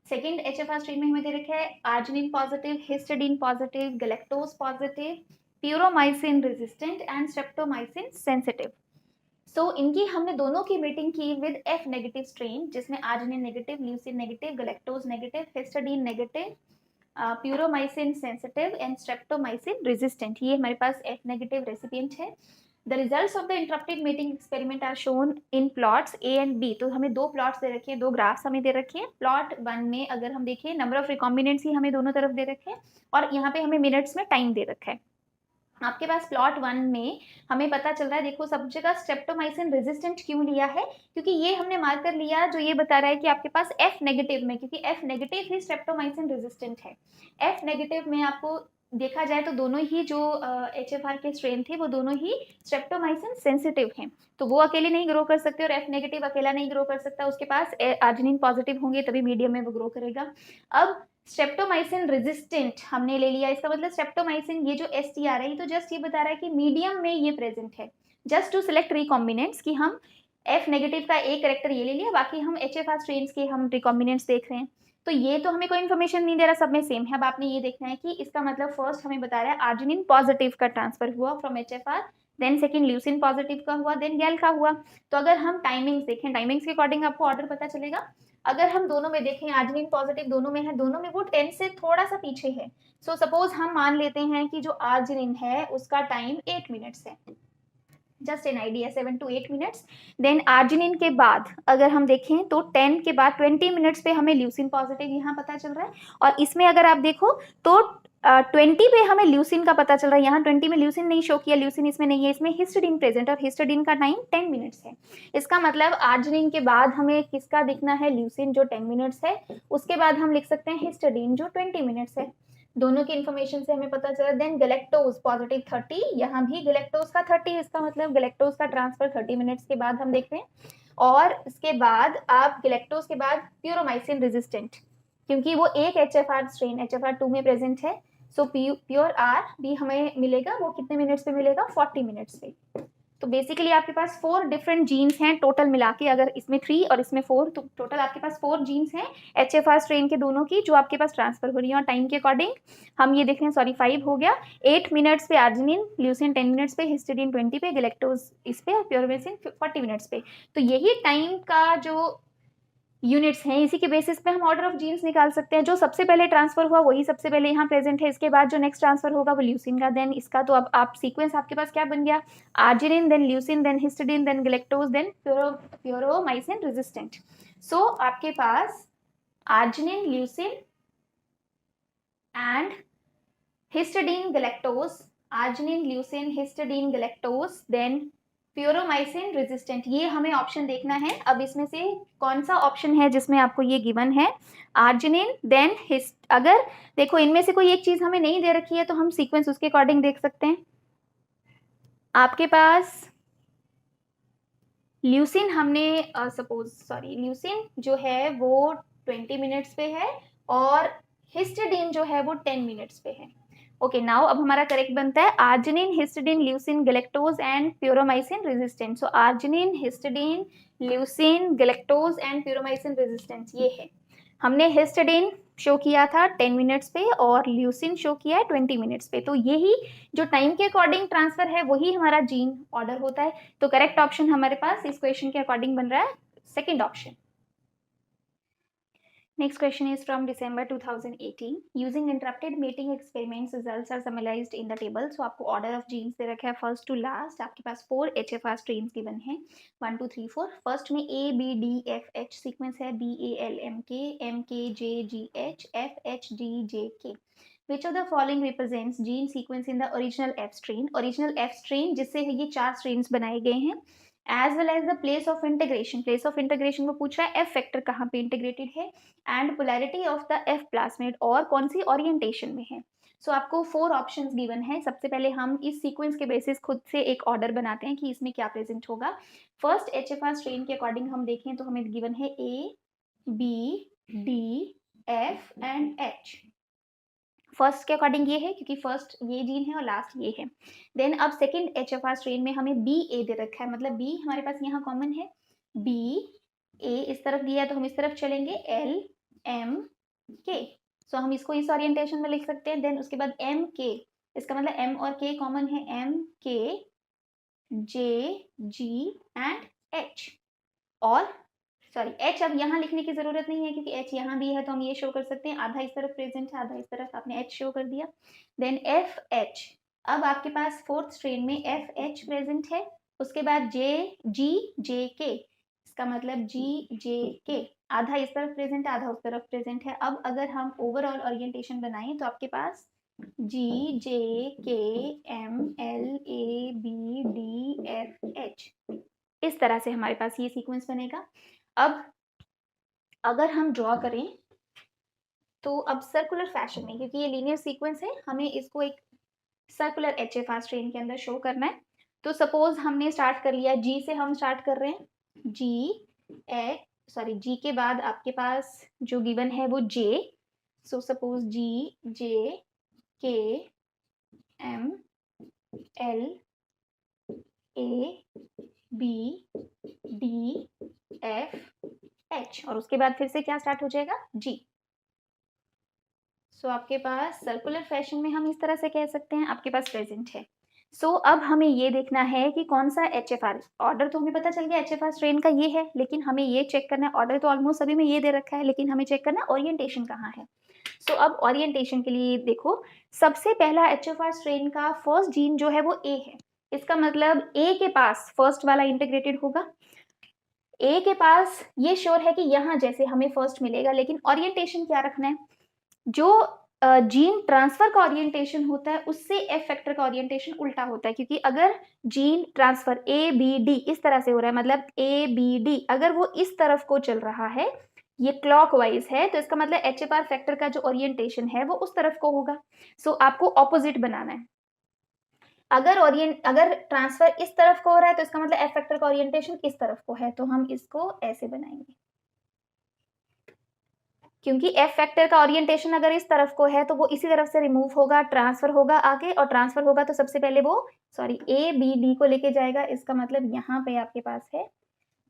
Second HFR strain में हमें दे रखा है arginine positive, histidine positive, galactose positive, puromycin resistant and streptomycin sensitive. सो इनकी हमने दोनों की मीटिंग की विद एफ नेगेटिव स्ट्रेन, जिसमें arginine negative, leucine negative, galactose negative, histidine negative, puromycin sensitive and streptomycin resistant. ये हमारे पास एफ नेगेटिव रेसिपिएंट है। The results of the interrupted mating experiment are shown in plots A and B. तो हमें दो plots दे रखे हैं, दो ग्राफ्स हमें दे रखे हैं। प्लॉट 1 में अगर हम देखें नंबर ऑफ रिकॉम्बिनेंट्स ही हमें दोनों तरफ दे रखे हैं और यहाँ पे हमें मिनट्स में टाइम दे रखा है। आपके पास प्लॉट 1 में हमें पता चल रहा है, देखो सब जगह स्ट्रेप्टोमाइसिन रेजिस्टेंट क्यों लिया है, क्योंकि ये हमने मार्कर लिया जो ये बता रहा है कि आपके पास एफ नेगेटिव में, क्योंकि एफ नेगेटिव ही स्ट्रेप्टोमाइसिन रेजिस्टेंट है। एफ नेगेटिव में आपको देखा जाए तो दोनों ही जो HFR के स्ट्रेन थे वो दोनों ही स्ट्रेप्टोमाइसिन सेंसिटिव हैं, तो वो अकेले नहीं ग्रो कर सकते और एफ नेगेटिव अकेला नहीं ग्रो कर सकता, उसके पास आर्जिनिन पॉजिटिव होंगे तभी मीडियम में वो ग्रो करेगा। अब स्ट्रेप्टोमाइसिन रेजिस्टेंट हमने ले लिया, इसका मतलब स्ट्रेप्टोमाइसिन ये जो STR है ये तो जस्ट ये बता रहा है कि मीडियम में ये प्रेजेंट है, जस्ट टू सिलेक्ट रिकॉम्बिनेंट्स कि हम एफ नेगेटिव का एक कैरेक्टर ये ले लिया, बाकी हम HFR स्ट्रेन्स के हम रिकॉम्बिनेंट्स देख रहे हैं। तो ये तो हमें कोई इन्फॉर्मेशन नहीं दे रहा, सब में सेम है। अब आपने ये देखना है कि इसका मतलब फर्स्ट हमें बता रहा है आर्जिनिन पॉजिटिव का ट्रांसफर हुआ from HFR, then second leucine positive का हुआ, देन गैल का हुआ। तो अगर हम टाइमिंग्स देखें, टाइमिंग्स के अकॉर्डिंग आपको ऑर्डर पता चलेगा। अगर हम दोनों में देखें, आर्जिनिन पॉजिटिव दोनों में है, दोनों में वो 10 से थोड़ा सा पीछे है। सो सपोज हम मान लेते हैं कि जो आर्जिनिन है उसका टाइम 8 मिनट्स है, just an idea, 7 to 8 minutes. Then arginine के बाद अगर हम देखें तो 10 के बाद 20 मिनट्स पे हमें ल्यूसिन पॉजिटिव यहाँ पता चल रहा है। और इसमें अगर आप देखो तो 20 पे हमें ल्यूसिन का पता चल रहा है। यहाँ 20 में ल्यूसिन नहीं शो किया, ल्यूसिन इसमें नहीं है, इसमें हिस्टिडीन प्रेजेंट, और हिस्टिडीन का टाइम 10 मिनट्स है। इसका मतलब आर्जिनिन के बाद हमें किसका दिखना है, ल्यूसिन जो 10 मिनट्स है, उसके बाद हम लिख सकते हैं हिस्टिडीन जो 20 मिनट्स है। दोनों की इन्फॉर्मेशन से हमें पता चला। देन गैलेक्टोज पॉजिटिव 30, यहाँ भी गैलेक्टोज का 30, इसका मतलब गैलेक्टोज का ट्रांसफर 30 मिनट्स के बाद हम देखते हैं। और इसके बाद आप गैलेक्टोज के बाद प्यूरोमाइसिन रेजिस्टेंट, क्योंकि वो एक HFR स्ट्रेन HFR2 में प्रेजेंट है। सो प्योर आर भी हमें मिलेगा, वो कितने मिनट्स पे मिलेगा, 40 मिनट्स पे। तो बेसिकली आपके पास 4 डिफरेंट जीन्स हैं टोटल मिला के, अगर इसमें 3 और इसमें 4, तो टोटल आपके पास 4 जीन्स हैं HFR स्ट्रेन के दोनों की, जो आपके पास ट्रांसफर हो रही है। और टाइम के अकॉर्डिंग हम ये देख रहे हैं, सॉरी 5 हो गया, 8 मिनट्स पे आर्जिनिन, ल्यूसिन 10 मिनट्स पे, हिस्टिडीन 20 पे, गैलेक्टोज इस पे, और प्यूरोमाइसिन 40 मिनट्स पे। तो यही टाइम का जो यूनिट्स हैं, इसी के बेसिस पे हम ऑर्डर ऑफ जीन्स निकाल सकते हैं। जो सबसे पहले ट्रांसफर हुआ वही सबसे पहले यहाँ प्रेजेंट है, इसके बाद जो नेक्स्ट ट्रांसफर होगा वो ल्यूसिन का, देन इसका। तो अब आप सीक्वेंस आपके पास क्या बन गया, arginine, then leucine, then histidine, then galactose, then puromycin resistant. So आपके पास arginine, leucine and histidine, galactose, arginine, leucine, histidine, galactose, then puromycin resistant, ये हमें ऑप्शन देखना है। अब इसमें से कौन सा ऑप्शन है जिसमें आपको ये गिवन है, आर्जिनिन, देन अगर देखो इनमें से कोई एक चीज हमें नहीं दे रखी है तो हम सीक्वेंस उसके अकॉर्डिंग देख सकते हैं। आपके पास ल्यूसिन हमने ल्यूसिन जो है वो 20 मिनट्स पे है, और हिस्टिडीन जो है वो 10 मिनट्स पे है। ओके, नाउ अब हमारा करेक्ट बनता है arginine, histidine, leucine, galactose and puromycin resistant. So arginine, histidine, leucine, galactose and puromycin resistance ये है। हमने हिस्टिडीन शो किया था 10 मिनट्स पे और ल्यूसिन शो किया है 20 मिनट्स पे। तो यही जो टाइम के अकॉर्डिंग ट्रांसफर है वही हमारा जीन ऑर्डर होता है। तो करेक्ट ऑप्शन हमारे पास इस क्वेश्चन के अकॉर्डिंग बन रहा है second option. Next question is from December 2018. Using interrupted mating experiments, results are summarized in the table. So आपको order of genes दे रखा है first to last. आपके पास 4 HFR strains given हैं, 1 2 3 4. First में A B D F H sequence है, B A L M K M K J G H F H D J K. Which of the following represents gene sequence in the original F strain? Original F strain जिससे ये 4 strains बनाए गए हैं, as well as the place of integration. Place of integration को पूछ रहा है F factor कहाँ पे इंटीग्रेटेड है, and polarity of the F plasmid, और कौन सी ओरिएंटेशन में है। सो आपको 4 ऑप्शंस गिवन है। सबसे पहले हम इस सीक्वेंस के बेसिस खुद से एक ऑर्डर बनाते हैं कि इसमें क्या प्रेजेंट होगा। फर्स्ट HFR स्ट्रेन के अकॉर्डिंग हम देखें तो हमें गिवन है A B D F and H। First के अकॉर्डिंग ये है क्योंकि फर्स्ट ये जीन है और लास्ट ये है। देन अब सेकंड HFR स्ट्रेन में हमें बी ए दे रखा है, मतलब बी हमारे पास यहाँ कॉमन है, बी ए इस तरफ दिया है तो हम इस तरफ चलेंगे, एल एम के। सो हम इसको इस ओरिएंटेशन में लिख सकते हैं। देन उसके बाद एम के, इसका मतलब एम और के कॉमन है, एम के जे जी एंड एच। और सॉरी एच अब यहाँ लिखने की जरूरत नहीं है क्योंकि एच यहाँ भी है, तो हम ये शो कर सकते हैं, आधा इस तरफ प्रेजेंट है, आधा इस तरफ, आपने एच शो कर दिया। देन एफ एच, अब आपके पास फोर्थ स्ट्रेन में एफ एच प्रेजेंट है। उसके बाद जे जी जे के, इसका मतलब जी जे के, आधा इस तरफ प्रेजेंट है, आधा उस तरफ प्रेजेंट है। अब अगर हम ओवरऑल ओरिएंटेशन बनाएं तो आपके पास G J K M L A B D F H, इस तरह से हमारे पास ये सीक्वेंस बनेगा। अब अगर हम ड्रॉ करें तो अब सर्कुलर फैशन में, क्योंकि ये लीनियर सीक्वेंस है, हमें इसको एक सर्कुलर HFR स्ट्रेन के अंदर शो करना है। तो सपोज हमने स्टार्ट कर लिया, जी से हम स्टार्ट कर रहे हैं, जी के बाद आपके पास जो गिवन है वो जे। So suppose G J K M L A B D F H, और उसके बाद फिर से क्या स्टार्ट हो जाएगा, जी। सो आपके पास सर्कुलर फैशन में हम इस तरह से कह सकते हैं आपके पास प्रेजेंट है। सो अब हमें ये देखना है कि कौन सा HFR, ऑर्डर तो हमें पता चल गया HFR स्ट्रेन का ये है, लेकिन हमें ये चेक करना है, ऑर्डर तो ऑलमोस्ट सभी में ये दे रखा है, लेकिन हमें चेक करना है ओरिएंटेशन कहाँ है। सो अब ओरिएंटेशन के लिए देखो, सबसे पहला HFR स्ट्रेन का फर्स्ट जीन जो है वो A है। इसका मतलब A के पास फर्स्ट वाला इंटीग्रेटेड होगा। A के पास ये श्योर है कि यहाँ जैसे हमें फर्स्ट मिलेगा, लेकिन ओरिएंटेशन क्या रखना है, जो जीन ट्रांसफर का ओरिएंटेशन होता है उससे एफ फैक्टर का ओरिएंटेशन उल्टा होता है, क्योंकि अगर जीन ट्रांसफर ABD इस तरह से हो रहा है, मतलब ABD अगर वो इस तरफ को चल रहा है, ये क्लॉकवाइज है, तो इसका मतलब HFR फैक्टर का जो ओरिएंटेशन है वो उस तरफ को होगा। सो आपको ऑपोजिट बनाना है। अगर ट्रांसफर इस तरफ को हो रहा है तो इसका मतलब एफ फैक्टर का ओरिएंटेशन इस तरफ को है, तो हम इसको ऐसे बनाएंगे, क्योंकि एफ फैक्टर का ओरिएंटेशन अगर इस तरफ को है तो वो इसी तरफ से रिमूव होगा, ट्रांसफर होगा आगे, और ट्रांसफर होगा तो सबसे पहले वो ABD को लेके जाएगा। इसका मतलब यहाँ पे आपके पास है,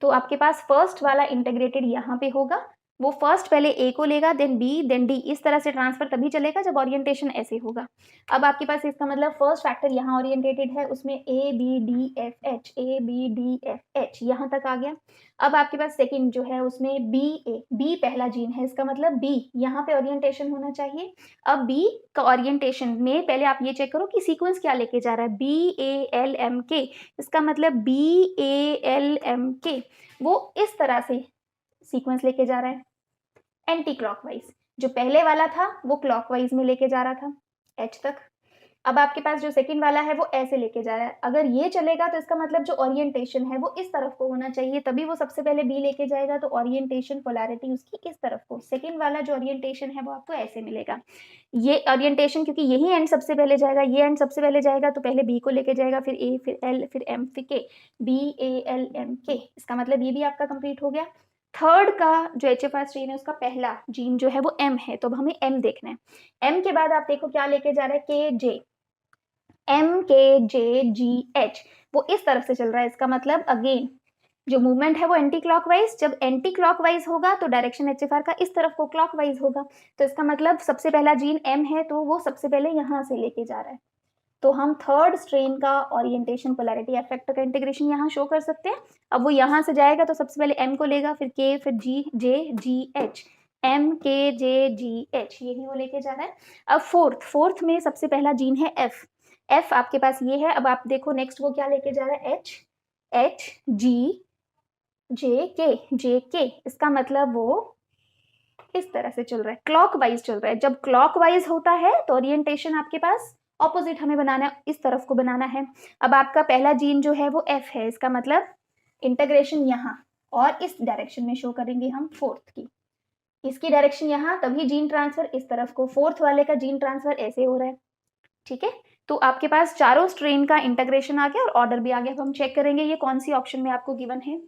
तो आपके पास फर्स्ट वाला इंटीग्रेटेड यहाँ पे होगा, वो फर्स्ट पहले A को लेगा, देन B, देन D, इस तरह से ट्रांसफर तभी चलेगा जब ओरिएंटेशन ऐसे होगा। अब आपके पास इसका मतलब फर्स्ट फैक्टर यहाँ ओरिएंटेटेड है, उसमें ABDFH, ABDFH यहाँ तक आ गया। अब आपके पास सेकंड जो है उसमें B पहला जीन है, इसका मतलब B यहाँ पे ओरिएंटेशन होना चाहिए। अब B का ओरिएंटेशन में पहले आप ये चेक करो कि सीक्वेंस क्या लेके जा रहा है, BALMK, इसका मतलब BALMK वो इस तरह से सीक्वेंस लेके जा रहा है एंटी क्लॉकवाइज। जो पहले वाला था वो क्लॉकवाइज में लेके जा रहा था H तक। अब आपके पास जो सेकंड वाला है वो ऐसे लेके जा रहा है। अगर ये चलेगा तो इसका मतलब जो ओरिएंटेशन है वो इस तरफ को होना चाहिए, तभी वो सबसे पहले B लेके जाएगा, तो ओरिएंटेशन पोलैरिटी उसकी इस तरफ को। सेकंड वाला जो ओरिएंटेशन है वो आपको ऐसे मिलेगा। ये ओरिएंटेशन क्योंकि यही एंड सबसे पहले जाएगा, ये एंड सबसे पहले जाएगा, तो पहले B को लेके जाएगा, फिर A, फिर L, फिर M, फिर K, BALMK। इसका मतलब ये भी आपका कंप्लीट हो गया। थर्ड का जो HFR स्ट्रेन है उसका पहला जीन जो है वो M है, तो अब हमें M देखना है। M के बाद आप देखो क्या लेके जा रहा है, KJ, MKJGH, वो इस तरफ से चल रहा है। इसका मतलब अगेन जो मूवमेंट है वो एंटी क्लॉकवाइज, जब एंटी क्लॉकवाइज होगा तो डायरेक्शन HFR का इस तरफ को क्लॉकवाइज होगा, तो इसका मतलब सबसे पहला जीन M है, तो वो सबसे पहले यहाँ से लेके जा रहा है। तो हम थर्ड स्ट्रेन का ओरिएंटेशन पोलैरिटी इफेक्ट का इंटीग्रेशन यहाँ शो कर सकते हैं। अब वो यहाँ से जाएगा तो सबसे पहले M को लेगा, फिर K, फिर GJGH, MKJGH, यही वो लेके जा रहा है। अब फोर्थ में सबसे पहला जीन है F आपके पास ये है। अब आप देखो नेक्स्ट वो क्या लेके जा रहा है, JK, इसका मतलब वो इस तरह से चल रहा है, क्लॉकवाइज चल रहा है। जब क्लॉकवाइज होता है तो ओरिएंटेशन आपके पास ऑपोजिट हमें बनाना है, इस तरफ को बनाना है। अब आपका पहला जीन जो है वो F है, इसका मतलब इंटीग्रेशन यहाँ और इस डायरेक्शन में शो करेंगे हम फोर्थ की, इसकी डायरेक्शन यहाँ, तभी जीन ट्रांसफर इस तरफ को, फोर्थ वाले का जीन ट्रांसफर ऐसे हो रहा है। ठीक है, तो आपके पास चारों स्ट्रेन का इंटीग्रेशन आ गया और ऑर्डर भी आ गया। अब हम चेक करेंगे ये कौन सी ऑप्शन में आपको गिवन है।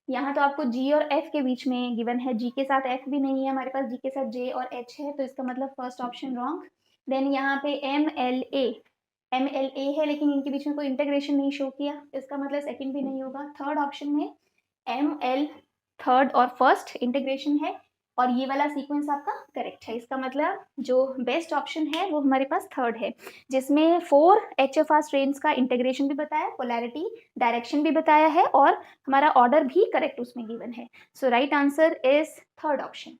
यहाँ तो आपको G और F के बीच में गिवन है, G के साथ F भी नहीं है हमारे पास, G के साथ J और H है, तो इसका मतलब फर्स्ट ऑप्शन रॉन्ग। देन यहाँ पे MLA है, लेकिन इनके बीच में कोई इंटीग्रेशन नहीं शो किया, इसका मतलब सेकंड भी नहीं होगा। थर्ड ऑप्शन में ML थर्ड और फर्स्ट इंटीग्रेशन है, और ये वाला सीक्वेंस आपका करेक्ट है। इसका मतलब जो बेस्ट ऑप्शन है वो हमारे पास थर्ड है, जिसमें 4 HFR स्ट्रेन्स का इंटीग्रेशन भी बताया, पोलैरिटी, डायरेक्शन भी बताया है, और हमारा ऑर्डर भी करेक्ट उसमें गिवन है। So right answer is third option.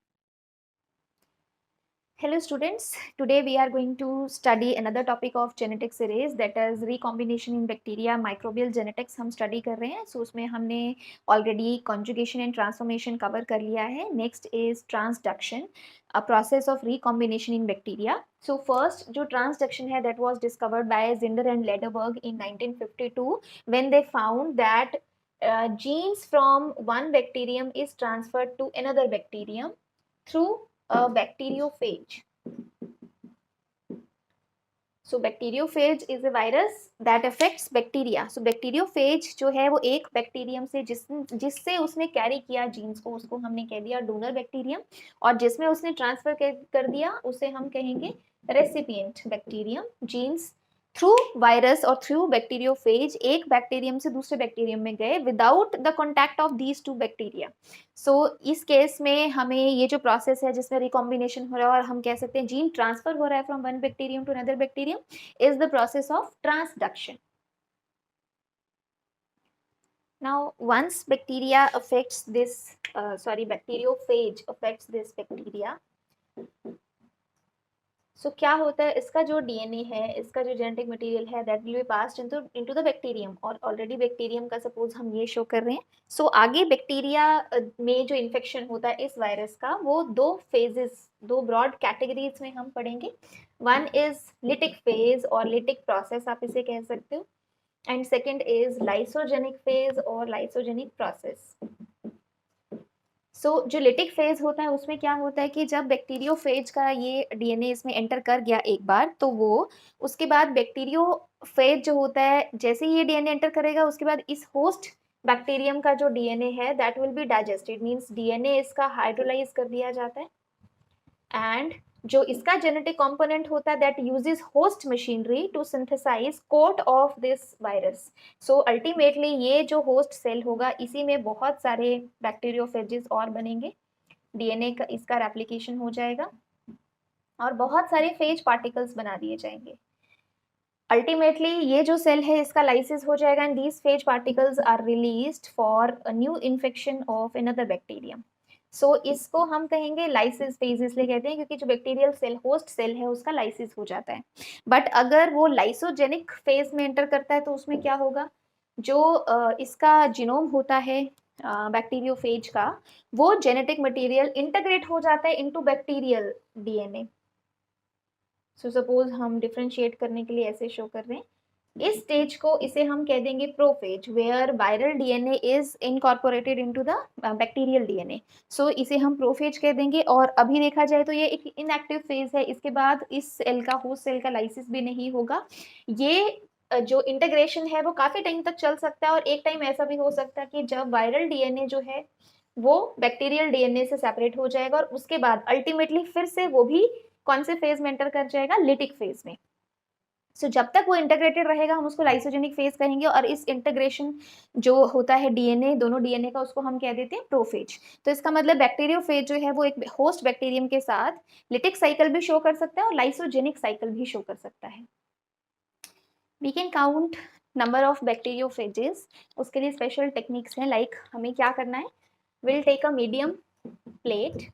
Hello students, today we are going to study another topic of genetic series, that is recombination in bacteria, microbial genetics हम study कर रहे हैं। So उसमें हमने already conjugation and transformation cover कर लिया है। Next is transduction, a process of recombination in bacteria. So first जो transduction है that was discovered by Zinder and Lederberg in 1952 when they found that genes from one bacterium is transferred to another bacterium through a bacteriophage. So bacteriophage is a virus that affects bacteria. So bacteriophage जो है वो एक bacterium से जिससे उसने carry किया jeans को, उसको हमने कह दिया डोनर बैक्टीरियम, और जिसमें उसने ट्रांसफर कर दिया उसे हम कहेंगे recipient bacterium. Genes through virus और थ्रू बैक्टीरियोफेज एक बैक्टीरियम से दूसरे बैक्टीरियम में गए without the contact of these two bacteria. So इस केस में हमें ये जो प्रोसेस है जिसमें रिकॉम्बिनेशन हो रहा है और हम कह सकते हैं जीन ट्रांसफर हो रहा है from one bacterium to another bacterium is the process of transduction. Now, once bacteria affects this, bacteriophage affects this bacteria. So क्या होता है, इसका जो डीएनए है, इसका जो जेनेटिक मटेरियल है, that will be passed into the bacterium, और ऑलरेडी बैक्टीरियम का सपोज हम ये शो कर रहे हैं। सो आगे बैक्टीरिया में जो इन्फेक्शन होता है इस वायरस का, वो दो फेजेस, दो ब्रॉड कैटेगरीज में हम पढ़ेंगे। वन इज लिटिक फेज और लिटिक प्रोसेस आप इसे कह सकते हो, and second is lysogenic phase और lysogenic process. जो लिटिक फेज होता है उसमें क्या होता है कि जब बैक्टीरियोफेज का ये डीएनए इसमें एंटर कर गया एक बार, तो वो उसके बाद बैक्टीरियोफेज जो होता है, जैसे ही ये डीएनए एंटर करेगा उसके बाद इस होस्ट बैक्टीरियम का जो डीएनए है that will be digested, means DNA इसका हाइड्रोलाइज कर दिया जाता है, एंड जो इसका जेनेटिक कंपोनेंट होता है that uses host machinery to synthesise coat of this virus. So ultimately ये जो होस्ट सेल होगा इसी में बहुत सारे बैक्टीरियोफेजेस और बनेंगे, डीएनए का इसका रेप्लिकेशन हो जाएगा और बहुत सारे फेज पार्टिकल्स बना दिए जाएंगे। अल्टीमेटली ये जो सेल है इसका लाइसिस हो जाएगा and these phage particles are released for a new infection of another bacterium. So इसको हम कहेंगे लाइसिस फेज, इसलिए कहते हैं क्योंकि जो बैक्टीरियल सेल होस्ट सेल है उसका लाइसिस हो जाता है। बट अगर वो लाइसोजेनिक फेज में एंटर करता है तो उसमें क्या होगा, जो इसका जीनोम होता है बैक्टीरियोफेज का, वो जेनेटिक मटेरियल इंटीग्रेट हो जाता है into bacterial DNA. So suppose हम डिफरेंशिएट करने के लिए ऐसे शो कर रहे हैं, इस स्टेज को इसे हम कह देंगे prophage, where viral DNA is incorporated into the bacterial DNA. So इसे हम प्रोफेज कह देंगे। और अभी देखा जाए तो ये एक इनएक्टिव फेज है, इसके बाद इस सेल का, होस्ट सेल का लाइसिस भी नहीं होगा। ये जो इंटीग्रेशन है वो काफी टाइम तक चल सकता है, और एक टाइम ऐसा भी हो सकता है कि जब वायरल डीएनए जो है वो बैक्टीरियल डीएनए से सेपरेट हो जाएगा और उसके बाद अल्टीमेटली फिर से वो भी कौन से फेज में एंटर कर जाएगा, लिटिक फेज में। सो जब तक वो इंटीग्रेटेड रहेगा हम उसको लाइसोजेनिक फेज कहेंगे, और इस इंटीग्रेशन जो होता है डीएनए, दोनों डीएनए का, उसको हम कह देते हैं प्रोफेज। तो इसका मतलब बैक्टीरियोफेज जो है वो एक होस्ट बैक्टीरियम के साथ लिटिक साइकिल भी शो कर सकता है और लाइसोजेनिक साइकिल भी शो कर सकता है। We can count number of bacteriophages, उसके लिए स्पेशल टेक्निक्स हैं। लाइक हमें क्या करना है, will take a medium plate,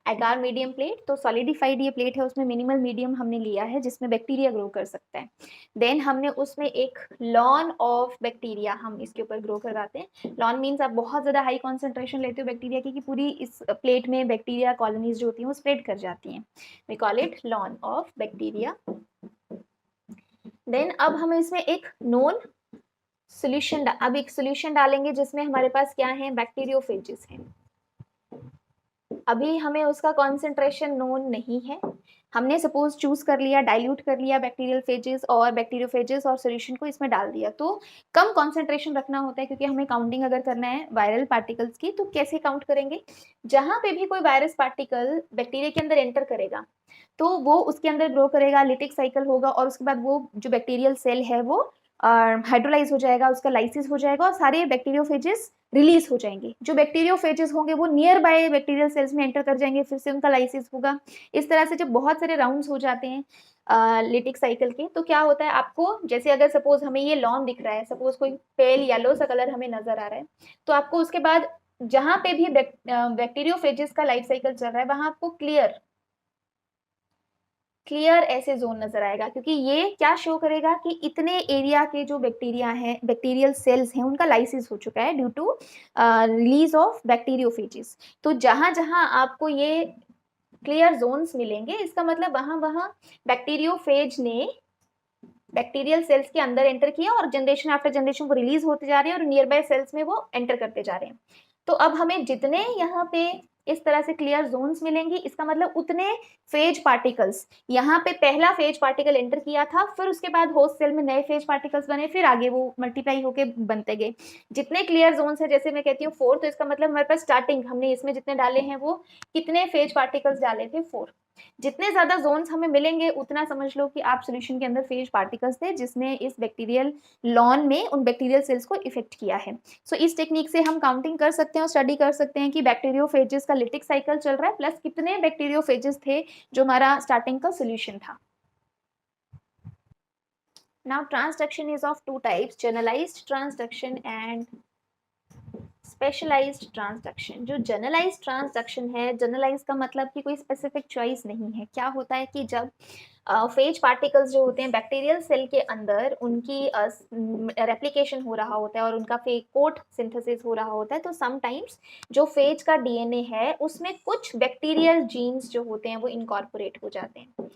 agar medium plate. तो सॉलिडिफाइड ये प्लेट है, उसमें मिनिमल मीडियम हमने लिया है जिसमें बैक्टीरिया ग्रो कर सकता है। देन हमने उसमें एक लॉन ऑफ बैक्टीरिया हम इसके ऊपर ग्रो करवाते हैं। लॉन मीन्स आप बहुत ज़्यादा हाई कॉन्सेंट्रेशन लेते हो बैक्टीरिया की कि पूरी इस प्लेट में बैक्टीरिया कॉलोनीज जो होती हैं वो स्प्रेड कर जाती हैं। We call it lawn of bacteria. Then अब हमें इसमें एक नोन सोल्यूशन, अब एक सोल्यूशन डालेंगे जिसमें हमारे पास क्या है, बैक्टीरियोफेजेस हैं। अभी हमें उसका कॉन्सेंट्रेशन नोन नहीं है, हमने सपोज चूज कर लिया, डाइल्यूट कर लिया बैक्टीरियल फेजेस और बैक्टीरियोफेजेस और सॉल्यूशन को इसमें डाल दिया। तो कम कॉन्सेंट्रेशन रखना होता है क्योंकि हमें काउंटिंग अगर करना है वायरल पार्टिकल्स की, तो कैसे काउंट करेंगे, जहां पे भी कोई वायरस पार्टिकल बैक्टीरिया के अंदर एंटर करेगा तो वो उसके अंदर ग्रो करेगा, लिटिक साइकिल होगा, और उसके बाद वो जो बैक्टीरियल सेल है वो हाइड्रोलाइज हो जाएगा, उसका लाइसिस हो जाएगा और सारे बैक्टीरियोफेजेस रिलीज हो जाएंगे। जो बैक्टीरियोफेजेस होंगे वो नियर बाय बैक्टीरियल सेल्स में एंटर कर जाएंगे, फिर से उनका लाइसिस होगा। इस तरह से जब बहुत सारे राउंड्स हो जाते हैं लिटिक साइकिल के, तो क्या होता है, आपको जैसे अगर सपोज हमें ये लॉन दिख रहा है, सपोज कोई पेल येलो सा कलर हमें नजर आ रहा है, तो आपको उसके बाद जहां पे भी बैक्टीरियोफेजेस का लाइफ साइकिल चल रहा है वहां आपको क्लियर ऐसे जोन नजर आएगा, क्योंकि ये क्या शो करेगा कि इतने एरिया के जो बैक्टीरिया हैं, बैक्टीरियल सेल्स हैं, उनका लाइसिस हो चुका है due to release of bacteriophages. तो जहां जहां आपको ये क्लियर जोन्स मिलेंगे, इसका मतलब वहां वहां बैक्टीरियोफेज ने बैक्टीरियल सेल्स के अंदर एंटर किया और जनरेशन आफ्टर जनरेशन वो रिलीज होते जा रहे हैं और नियर बाय सेल्स में वो एंटर करते जा रहे हैं। तो अब हमें जितने यहाँ पे इस तरह से क्लियर जोन्स मिलेंगी, इसका मतलब उतने फेज पार्टिकल्स, यहाँ पे पहला फेज पार्टिकल एंटर किया था, फिर उसके बाद होस्ट सेल में नए फेज पार्टिकल्स बने, फिर आगे वो मल्टीप्लाई होके बनते गए। जितने क्लियर जोन्स है, जैसे मैं कहती हूँ 4, तो इसका मतलब हमारे पास स्टार्टिंग हमने इसमें जितने डाले हैं वो कितने फेज पार्टिकल्स डाले थे, 4। जितने ज़्यादा ज़ोन्स हमें मिलेंगे उतना समझ लो कि आप सॉल्यूशन के अंदर फेज पार्टिकल्स थे जिसने इस बैक्टीरियल लॉन में उन बैक्टीरियल सेल्स को इफेक्ट किया है। सो इस टेक्निक से हम काउंटिंग कर सकते हैं और स्टडी कर सकते हैं कि बैक्टीरियोफेजेस का लिटिक साइकिल चल रहा है प्लस कितने बैक्टीरियोफेजेस थे जो हमारा स्टार्टिंग का सॉल्यूशन था। Now transduction is of two types, generalized transduction and specialised transduction. जो जनरलाइज्ड ट्रांसडक्शन है, जनरलाइज का मतलब कि कोई स्पेसिफिक चॉइस नहीं है। क्या होता है कि जब फेज पार्टिकल्स जो होते हैं बैक्टीरियल सेल के अंदर उनकी रेप्लिकेशन हो रहा होता है और उनका कोट सिंथेसिस हो रहा होता है, तो समटाइम्स जो फेज का डीएनए है उसमें कुछ बैक्टीरियल जीन्स जो होते हैं वो इनकॉर्पोरेट हो जाते हैं।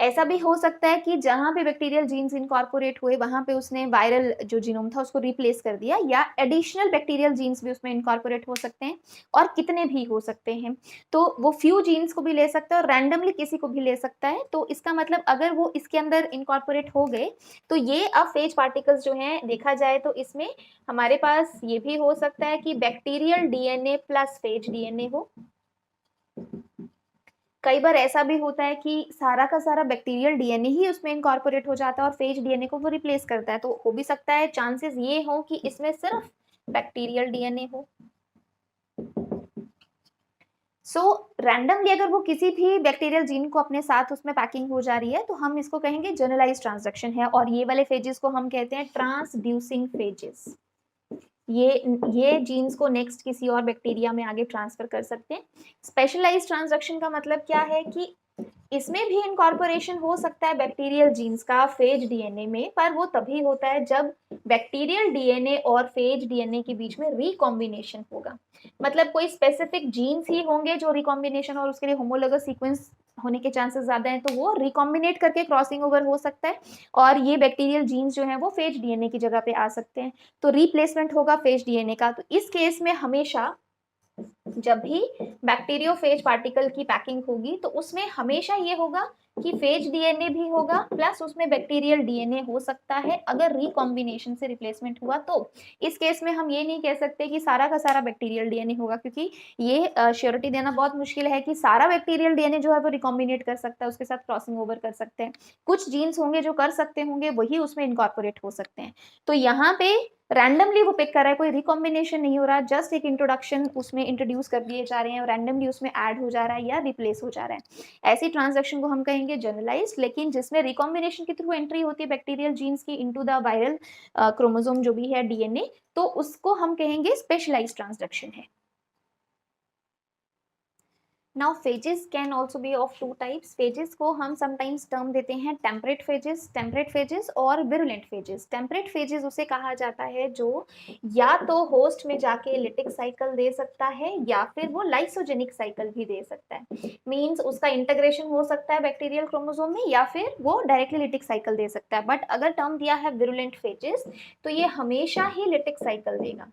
ऐसा भी हो सकता है कि जहां पे बैक्टीरियल जीन्स इनकॉर्पोरेट हुए वहां पे उसने वायरल जो जीनोम था उसको रिप्लेस कर दिया, या एडिशनल बैक्टीरियल जीन्स भी उसमें इनकॉर्पोरेट हो सकते हैं, और कितने भी हो सकते हैं। तो वो फ्यू जीन्स को भी ले सकता है और रैंडमली किसी को भी ले सकता है। तो इसका मतलब अगर वो इसके अंदर इनकॉर्पोरेट हो गए तो ये अब फेज पार्टिकल्स जो हैं देखा जाए तो इसमें हमारे पास ये भी हो सकता है कि bacterial DNA plus phase DNA हो। कई बार ऐसा भी होता है कि सारा का सारा बैक्टीरियल डीएनए ही उसमें इनकॉर्पोरेट हो जाता है और फेज डीएनए को वो रिप्लेस करता है। तो हो भी सकता है, चांसेस ये हो कि इसमें सिर्फ बैक्टीरियल डीएनए हो। सो रैंडमली अगर वो किसी भी बैक्टीरियल जीन को अपने साथ उसमें पैकिंग हो जा रही है तो हम इसको कहेंगे जनरलाइज ट्रांसडक्शन है, और ये वाले फेजेस को हम कहते हैं ट्रांसड्यूसिंग फेजेस। ये जीन्स को नेक्स्ट किसी और बैक्टीरिया में आगे ट्रांसफर कर सकते हैं। स्पेशलाइज्ड ट्रांसडक्शन का मतलब क्या है कि इसमें भी इनकॉर्पोरेशन हो सकता है बैक्टीरियल जीन्स का फेज डीएनए में, पर वो तभी होता है जब बैक्टीरियल डीएनए और फेज डीएनए के बीच में रिकॉम्बिनेशन होगा। मतलब कोई स्पेसिफिक जीन्स ही होंगे जो रिकॉम्बिनेशन और उसके लिए होमोलोगस सीक्वेंस होने के चांसेस ज्यादा हैं, तो वो रिकॉम्बिनेट करके क्रॉसिंग ओवर हो सकता है और ये बैक्टीरियल जीन्स जो हैं वो फेज डीएनए की जगह पे आ सकते हैं। तो रिप्लेसमेंट होगा फेज डीएनए का। तो इस केस में हमेशा जब भी बैक्टीरियोफेज पार्टिकल की पैकिंग होगी तो उसमें हमेशा ये होगा कि फेज डीएनए भी होगा प्लस उसमें बैक्टीरियल डीएनए हो सकता है अगर रिकॉम्बिनेशन से रिप्लेसमेंट हुआ। तो इस केस में हम ये नहीं कह सकते कि सारा का सारा बैक्टीरियल डीएनए होगा, क्योंकि ये श्योरिटी देना बहुत मुश्किल है कि सारा बैक्टीरियल डीएनए जो है वो रिकॉम्बिनेट कर सकता है, उसके साथ क्रॉसिंग ओवर कर सकते हैं। कुछ जीन्स होंगे जो कर सकते होंगे, वही उसमें इनकॉर्पोरेट हो सकते हैं। तो यहाँ पे रैंडमली वो पिक कर रहा है, कोई रिकॉम्बिनेशन नहीं हो रहा, जस्ट एक इंट्रोडक्शन उसमें इंट्रोड्यूस कर दिए जा रहे हैं और रैंडमली उसमें ऐड हो जा रहा है या रिप्लेस हो जा रहा है। ऐसी ट्रांजैक्शन को हम कहेंगे जनरलाइज्ड, लेकिन जिसमें रिकॉम्बिनेशन के थ्रू एंट्री होती है बैक्टीरियल जीन्स की इनटू द वायरल क्रोमोसोम जो भी है डीएनए, तो उसको हम कहेंगे स्पेशलाइज्ड ट्रांसडक्शन है। Now phages can also be of two types. Phages को हम sometimes term देते हैं temperate phages और virulent phages. Temperate phages उसे कहा जाता है जो या तो होस्ट में जाके लिटिक साइकिल दे सकता है या फिर वो लाइसोजेनिक साइकिल भी दे सकता है। मीन्स उसका इंटीग्रेशन हो सकता है बैक्टीरियल क्रोमोसोम में या फिर वो डायरेक्टली लिटिक साइकिल दे सकता है। बट अगर टर्म दिया है virulent phages तो ये हमेशा ही लिटिक साइकिल देगा।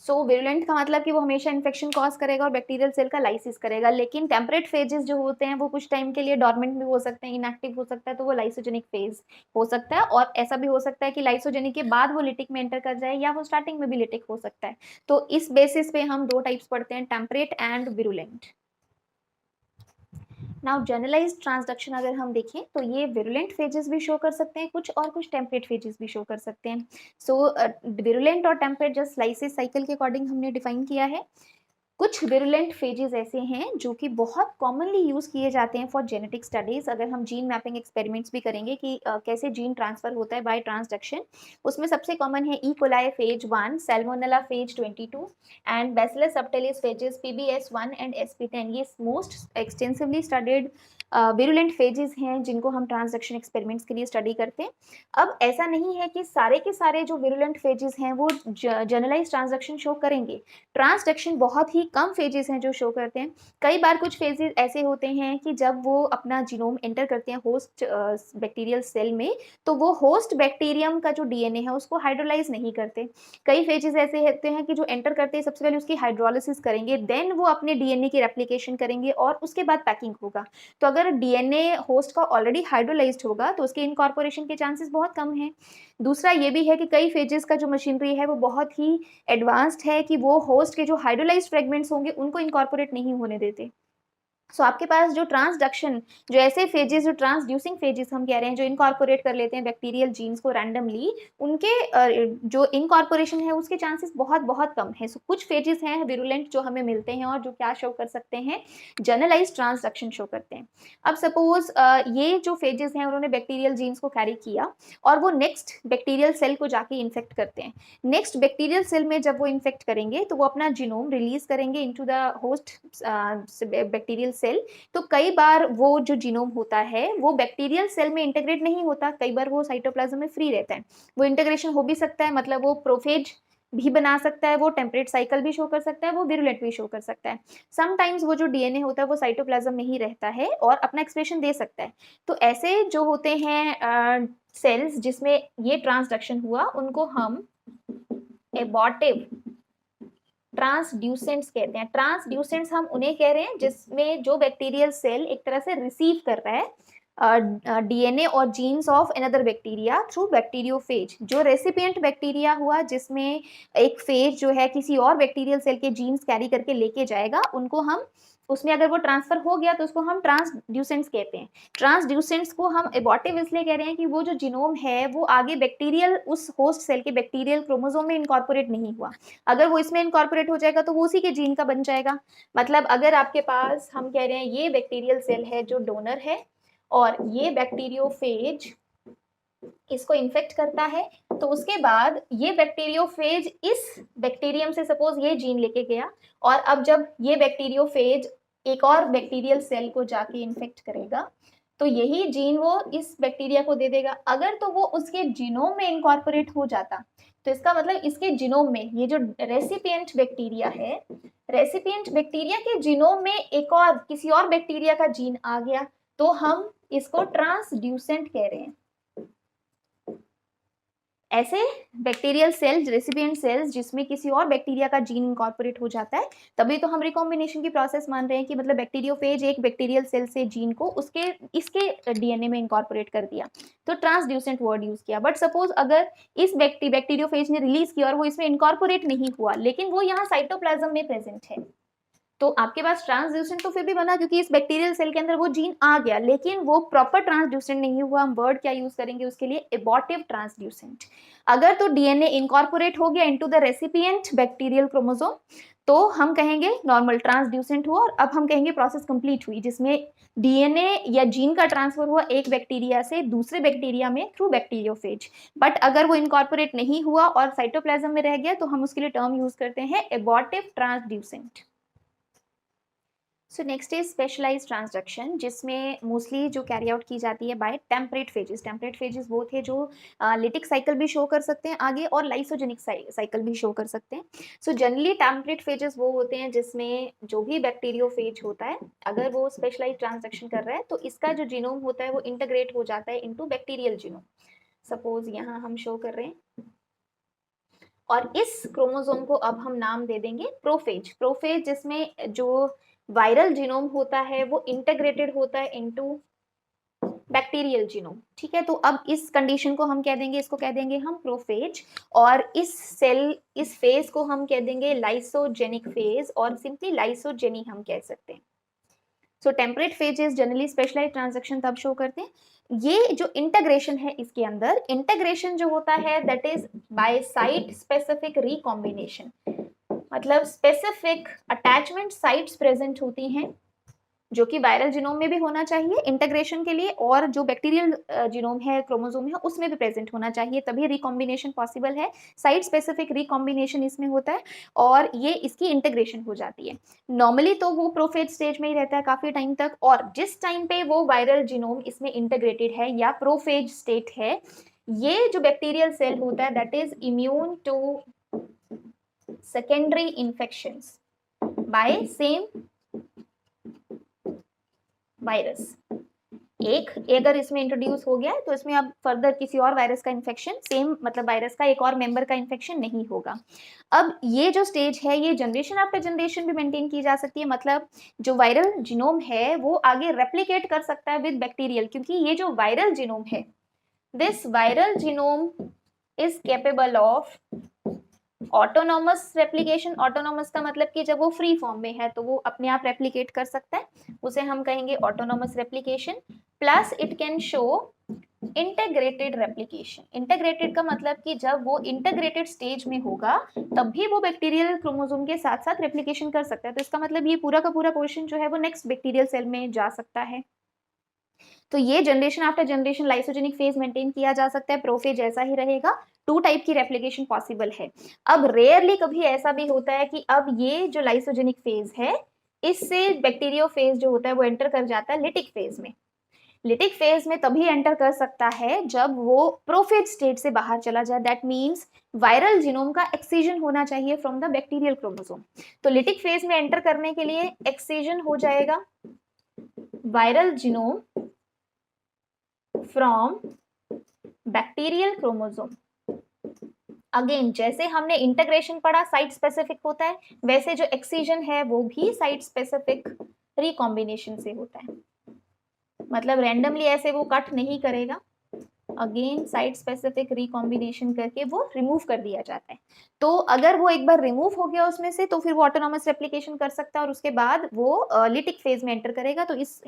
सो विरुलेंट का मतलब कि वो हमेशा इन्फेक्शन कॉज करेगा और बैक्टीरियल सेल का लाइसिस करेगा। लेकिन टेम्परेट फेजेस जो होते हैं वो कुछ टाइम के लिए डॉर्मेंट भी हो सकते हैं, इनएक्टिव हो सकता है, तो वो लाइसोजेनिक फेज हो सकता है। और ऐसा भी हो सकता है कि लाइसोजेनिक के बाद वो लिटिक में एंटर कर जाए या वो स्टार्टिंग में भी लिटिक हो सकता है। तो इस बेसिस पे हम दो टाइप्स पढ़ते हैं, temperate and virulent. Now generalised transduction अगर हम देखें तो ये विरुलेंट फेजेस भी शो कर सकते हैं कुछ, और कुछ टेम्परेट फेजेस भी शो कर सकते हैं। सो विरुलेंट और टेम्परेट जस्ट लाइसिस साइकिल के अकॉर्डिंग हमने डिफाइन किया है। कुछ विरुलेंट फेजेस ऐसे हैं जो कि बहुत कॉमनली यूज किए जाते हैं फॉर जेनेटिक स्टडीज। अगर हम जीन मैपिंग एक्सपेरिमेंट्स भी करेंगे कि कैसे जीन ट्रांसफर होता है बाय ट्रांसडक्शन, उसमें सबसे कॉमन है E coli phase 1, Salmonella phase 22 and bacillus subtilis phases PBS1 and SP10। ये most extensively studied virulent phases हैं जिनको हम ट्रांसडक्शन एक्सपेरिमेंट्स के लिए स्टडी करते हैं। अब ऐसा नहीं है कि सारे के सारे जो विरुलेंट फेजेस हैं वो जनरलाइज ट्रांसडक्शन शो करेंगे। ट्रांसडक्शन बहुत ही कम फेजेस हैं जो शो करते हैं। कई बार कुछ फेजेस ऐसे होते हैं कि जब वो अपना जीनोम एंटर करते हैं होस्ट बैक्टीरियल सेल में, तो वो होस्ट बैक्टीरियम का जो डीएनए है उसको हाइड्रोलाइज नहीं करते। कई फेजेस ऐसे होते हैं कि जो एंटर करते हैं सबसे पहले उसकी हाइड्रोलिसिस करेंगे, देन वो अपने डीएनए की रेप्लिकेशन करेंगे और उसके बाद पैकिंग होगा। तो अगर डीएनए होस्ट का ऑलरेडी हाइड्रोलाइज्ड होगा तो उसके इनकॉर्पोरेशन के चांसेस बहुत कम हैं। दूसरा ये भी है कि कई फेजेस का जो मशीनरी है वो बहुत ही एडवांस्ड है कि वो होस्ट के जो हाइड्रोलाइज्ड फ्रेगमेंट्स होंगे उनको इनकॉर्पोरेट नहीं होने देते। सो आपके पास जो ट्रांसडक्शन, जो ऐसे फेजेस, जो ट्रांसड्यूसिंग फेजेस हम कह रहे हैं, जो इनकॉर्पोरेट कर लेते हैं बैक्टीरियल जीन्स को रैंडमली, उनके जो इनकॉर्पोरेशन है उसके चांसेस बहुत बहुत कम है। सो कुछ फेजेस हैं विरुलेंट जो हमें मिलते हैं और जो क्या शो कर सकते हैं, जनरलाइज ट्रांसडक्शन शो करते हैं। अब सपोज ये जो फेजेस हैं उन्होंने बैक्टीरियल जीन्स को कैरी किया और वो नेक्स्ट बैक्टीरियल सेल को जाके इन्फेक्ट करते हैं। नेक्स्ट बैक्टीरियल सेल में जब वो इन्फेक्ट करेंगे तो वो अपना जीनोम रिलीज करेंगे into the host bacterial cell. तो कई बार वो जो जीनोम होता है वो बैक्टीरियल सेल में इंटीग्रेट नहीं होता, कई बार वो साइटोप्लाज्म में फ्री रहता है। वो इंटीग्रेशन हो भी सकता है, मतलब वो प्रोफेज भी बना सकता है, वो टेम्परेट साइकिल भी शो कर सकता है, वो विरुलेंट भी शो कर सकता है। समटाइम्स वो जो डीएनए होता है वो साइटोप्लाज्म में ही रहता है और अपना एक्सप्रेशन दे सकता है। तो ऐसे जो होते हैं सेल्स जिसमें ये ट्रांसडक्शन हुआ, उनको हम एबॉर्टिव ट्रांसड्यूसेंट्स कहते हैं। ट्रांसड्यूसेंट्स हम उन्हें कह रहे हैं जिसमें जो बैक्टीरियल सेल एक तरह से रिसीव कर रहा है डीएनए और jeans of another bacteria through bacteriophage. जो रेसिपिएंट बैक्टीरिया हुआ जिसमें एक फेज जो है किसी और बैक्टीरियल सेल के जीन्स कैरी करके लेके जाएगा, उनको हम, उसमें अगर वो ट्रांसफर हो गया तो उसको हम ट्रांसड्यूसेंट्स कहते हैं। ट्रांसड्यूसेंट्स को हम एबॉर्टिव इसलिए कह रहे हैं कि वो जो जीनोम है वो आगे बैक्टीरियल, उस होस्ट सेल के बैक्टीरियल क्रोमोसोम में इनकॉर्पोरेट नहीं हुआ। अगर वो इसमें इनकॉर्पोरेट हो जाएगा तो वो उसी के जीन का बन जाएगा। मतलब अगर आपके पास, हम कह रहे हैं ये बैक्टीरियल सेल है जो डोनर है और ये बैक्टीरियोफेज इसको इन्फेक्ट करता है, तो उसके बाद ये बैक्टीरियोफेज इस बैक्टीरियम से सपोज ये जीन लेके गया और अब जब ये बैक्टीरियोफेज एक और बैक्टीरियल सेल को जाके इन्फेक्ट करेगा तो यही जीन वो इस बैक्टीरिया को दे देगा। अगर तो वो उसके जीनोम में इनकॉर्पोरेट हो जाता तो इसका मतलब इसके जीनोम में, ये जो रेसिपिएंट बैक्टीरिया है, रेसिपिएंट बैक्टीरिया के जीनोम में एक और किसी और बैक्टीरिया का जीन आ गया, तो हम इसको ट्रांसड्यूसेंट कह रहे हैं। ऐसे बैक्टीरियल सेल्स, रेसिपिएंट सेल्स जिसमें किसी और बैक्टीरिया का जीन इनकॉर्पोरेट हो जाता है, तभी तो हम रिकॉम्बिनेशन की प्रोसेस मान रहे हैं कि मतलब बैक्टीरियोफेज एक बैक्टीरियल सेल से जीन को उसके इसके डीएनए में इनकॉर्पोरेट कर दिया, तो ट्रांसड्यूसेंट वर्ड यूज किया। बट सपोज अगर इस बैक्टीरियोफेज ने रिलीज किया और वो इसमें इनकॉर्पोरेट नहीं हुआ, लेकिन वो यहाँ साइटोप्लाज्म में प्रेजेंट है, तो आपके पास ट्रांसड्यूसेंट तो फिर भी बना क्योंकि इस बैक्टीरियल सेल के अंदर वो जीन आ गया, लेकिन वो प्रॉपर ट्रांसड्यूसेंट नहीं हुआ। हम वर्ड क्या यूज करेंगे उसके लिए, एबॉर्टिव ट्रांसड्यूसेंट। अगर तो डीएनए इनकॉर्पोरेट हो गया into the recipient bacterial chromosome तो हम कहेंगे नॉर्मल ट्रांसड्यूसेंट हुआ, और अब हम कहेंगे प्रोसेस कंप्लीट हुई जिसमें डीएनए या जीन का ट्रांसफर हुआ एक बैक्टीरिया से दूसरे बैक्टीरिया में थ्रू बैक्टीरियोफेज। बट अगर वो इनकॉर्पोरेट नहीं हुआ और साइटोप्लाज्म में रह गया तो हम उसके लिए टर्म यूज करते हैं abortive transductant. So next is specialised transduction, जिसमें मोस्टली जो कैरी आउट की जाती है by temperate phages. Temperate phages वो थे जो लिटिक साइकिल भी शो कर सकते हैं आगे और लाइसोजेनिक साइकिल भी शो कर सकते हैं। सो जनरली टेम्परेट फेजेस वो होते हैं जिसमें जो भी बैक्टीरियोफेज होता है अगर वो स्पेशलाइज्ड ट्रांसडक्शन कर रहा है तो इसका जो जीनोम होता है वो इंटीग्रेट हो जाता है इनटू बैक्टीरियल जीनोम। सपोज यहाँ हम शो कर रहे हैं और इस क्रोमोसोम को अब हम नाम दे देंगे प्रोफेज। प्रोफेज जिसमें जो वायरल जीनोम होता है वो इंटीग्रेटेड होता है इनटू बैक्टीरियल जीनोम। ठीक है, तो अब इस कंडीशन को हम कह देंगे, इसको कह देंगे हम प्रोफेज, और इस सेल, इस फेज को हम कह देंगे लाइसोजेनिक फेज और सिंपली लाइसोजेनी हम कह सकते हैं। So temperate phages generally specialised transduction तब शो करते हैं। ये जो इंटीग्रेशन है इसके अंदर, इंटीग्रेशन जो होता है that is by site specific recombination, मतलब स्पेसिफिक अटैचमेंट साइट्स प्रेजेंट होती हैं जो कि वायरल जीनोम में भी होना चाहिए इंटीग्रेशन के लिए, और जो बैक्टीरियल जीनोम है, क्रोमोसोम है, उसमें भी प्रेजेंट होना चाहिए, तभी रिकॉम्बिनेशन पॉसिबल है। साइट स्पेसिफिक रिकॉम्बिनेशन इसमें होता है और ये इसकी इंटीग्रेशन हो जाती है। नॉर्मली तो वो प्रोफेज स्टेज में ही रहता है काफी टाइम तक, और जिस टाइम पे वो वायरल जीनोम इसमें इंटीग्रेटेड है या प्रोफेज स्टेट है, ये जो बैक्टीरियल सेल होता है that is immune to secondary infections by same virus। एक अगर इसमें इंट्रोड्यूस हो गया है तो इसमें अब फर्दर किसी और वायरस का इन्फेक्शन, सेम मतलब वायरस का एक और मेंबर का इन्फेक्शन नहीं होगा। अब ये जो स्टेज है ये जनरेशन आफ्टर जनरेशन भी मेंटेन की जा सकती है, मतलब जो वायरल जीनोम है वो आगे रेप्लिकेट कर सकता है विद बैक्टीरियल, क्योंकि ये जो वायरल जीनोम है, this viral genome is capable of autonomous replication, autonomous का मतलब कि जब वो फ्री फॉर्म में है तो वो अपने आप रेप्लिकेट कर सकता है, उसे हम कहेंगे autonomous replication. Plus it can show integrated replication. Integrated का मतलब कि जब वो इंटेग्रेटेड स्टेज में होगा तब भी वो बैक्टीरियल क्रोमोसोम के साथ साथ रेप्लिकेशन कर सकता है। तो इसका मतलब ये पूरा का पूरा पोर्शन जो है वो नेक्स्ट बैक्टीरियल सेल में जा सकता है। तो ये generation after generation lysogenic phase maintain किया जा सकता है, प्रोफेज ऐसा ही रहेगा। 2 टाइप की रेप्लिकेशन पॉसिबल है। अब रेयरली कभी ऐसा भी होता है कि अब ये जो लाइसोजेनिक फेज है इससे बैक्टीरियो फेज जो होता है वो एंटर कर जाता है लिटिक फेज में। लिटिक फेज में तभी एंटर कर सकता है जब वो प्रोफेज स्टेट से बाहर चला जाए, दैट मीन्स वायरल जीनोम का एक्सीजन होना चाहिए फ्रॉम द बैक्टीरियल क्रोमोसोम। तो लिटिक फेज में एंटर करने के लिए एक्सीजन हो जाएगा viral genome from bacterial chromosome. Again जैसे हमने इंटीग्रेशन पढ़ा साइट स्पेसिफिक होता है, वैसे जो एक्सीजन है वो भी साइट स्पेसिफिक रिकॉम्बिनेशन से होता है, मतलब रैंडमली ऐसे वो कट नहीं करेगा, अगेन साइट स्पेसिफिक रिकॉम्बिनेशन करके वो रिमूव कर दिया जाता है। तो अगर वो एक बार रिमूव हो गया उसमें से तो फिर वो ऑटोनॉमस रेप्लिकेशन कर सकता है और उसके बाद वो लिटिक फेज में एंटर करेगा तो इस